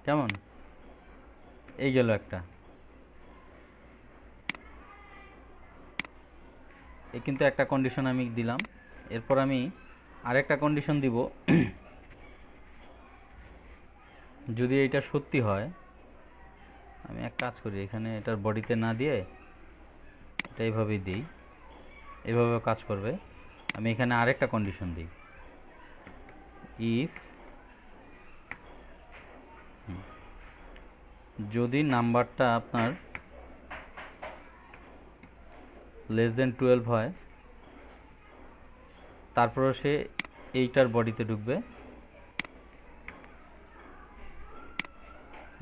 কেমন? এই গেল একটা। এই কিন্তু একটা কন্ডিশন আমি দিলাম। এরপর আমি আরেকটা কন্ডিশন দিব, যদি এটা সত্যি হয়, আমি এক কাজ করি, এখানে এটার বডিতে না দিয়ে এটা এইভাবেই দিই, এইভাবে কাজ করবে। আমি এখানে আরেকটা কন্ডিশন দিই, ইফ যদি নাম্বারটা আপনার লেস দেন 12 হয়, তারপরে সে এইটার বডিতে ঢুকবে।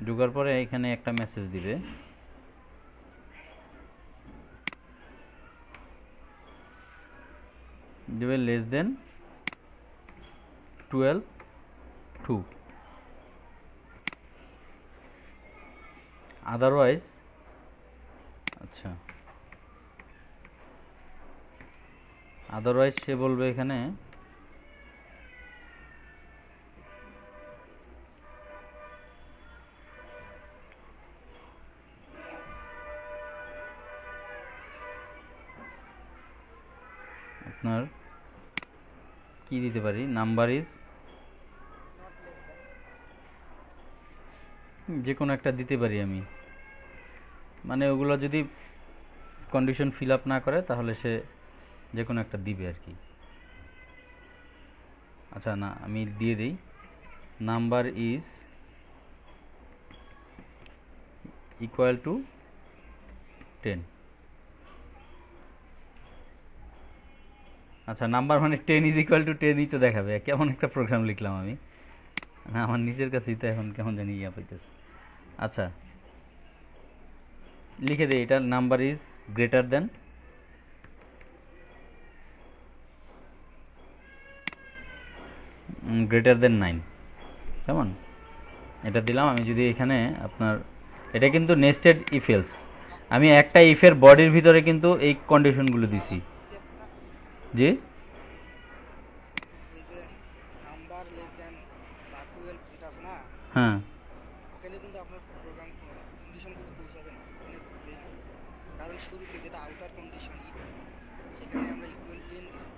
ঢুকার পরে এখানে একটা মেসেজ দিবে, দেবে লেস দেন 12 2, আদারওয়াইজ। আচ্ছা, আদারওয়াইজ সে বলবে এখানে আপনার কি দিতে পারি, number is not less than. যে কোনো একটা দিতে পারি আমি, মানে ওগুলো যদি কন্ডিশন ফিল আপ না করে তাহলে সে যে কোনো একটা দিবে আর কি। আচ্ছা, না আমি দিয়ে দিই, নাম্বার ইজ ইকুয়াল টু 10। আচ্ছা, নাম্বার মানে 10 ইজ ইকুয়াল টু 10ই তো দেখাবে। কেমন একটা প্রোগ্রাম লিখলাম আমি, না আমার নিজের কাছেই তো এখন কেমন জানি ইয়া পাইতেছে। আচ্ছা, লিখে দিই এটা, number is greater than greater than 9। কেমন? এটা দিলাম। আমি যদি এখানে আপনার, এটা কিন্তু নেস্টেড ইফ এলস, আমি একটা ইফের বডির ভিতরে কিন্তু এই কন্ডিশনগুলো দিছি। যে আপনার জি, ওই যে নাম্বার লেস দ্যান বা 12 যেটা আছে না, হ্যাঁ, ওখানে কিন্তু আপনার প্রোগ্রাম কন্ডিশন কিন্তু শুরুতে যেটা আউটার কন্ডিশন ইফ আছে সেখানে আমরা ইকুয়াল 10 দিছি,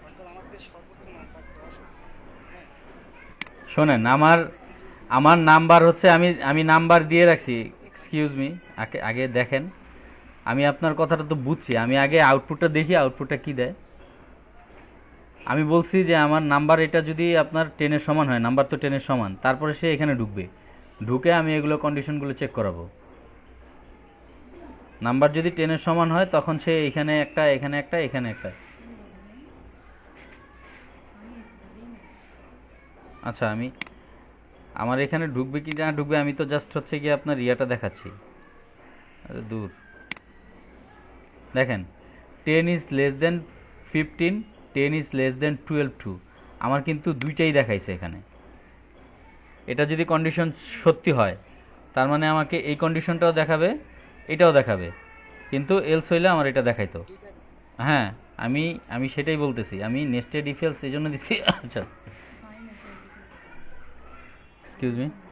অর্থাৎ আমাদের সর্বোচ্চ নাম্বার 10 হবে। হ্যাঁ, শোনেন, এরপরে আমার আমাদের কিন্তু আমার নাম্বার হচ্ছে, আমি শেষে আমি আমাদের নাম্বার দিয়ে সর্বোচ্চ রাখছি। নাম্বার হবে 10। এক্সকিউজ মি, আগে আগে দেখেন, আমি আপনার কথাটা তো বুঝছি, আমি আগে আউটপুটটা দেখি, আউটপুটটা কি দেয়। আমি বলছি যে আমার নাম্বার এটা যদি আপনার 10-এর সমান হয়, নাম্বার তো 10-এর সমান, তারপরে সে এখানে ঢুকবে, ঢুকে আমি এগুলো কন্ডিশনগুলো চেক করাবো। নাম্বার যদি 10-এর সমান হয় তখন সে এখানে একটা, এখানে একটা, এখানে একটা। আচ্ছা, আমি আমার এখানে ঢুকবে কি না ঢুকবে, আমি তো জাস্ট হচ্ছে কি আপনার ইয়াটা দেখাচ্ছি। আরে দূর, দেখেন 10 is less than 15, 10 is less than 12 two, আমার কিন্তু দুইটাই দেখাইছে এখানে। এটা যদি কন্ডিশন সত্যি হয় তার মানে আমাকে এই কন্ডিশনটাও দেখাবে, এটাও দেখাবে, কিন্তু এলস হইলে আমার এটা দেখাইতো। দুইটা হ্যাঁ, আমি আমি সেটাই বলতেছি, আমি নেস্টেড ইফ এলস এই জন্য দিচ্ছি। আচ্ছা, এক্সকিউজ মি।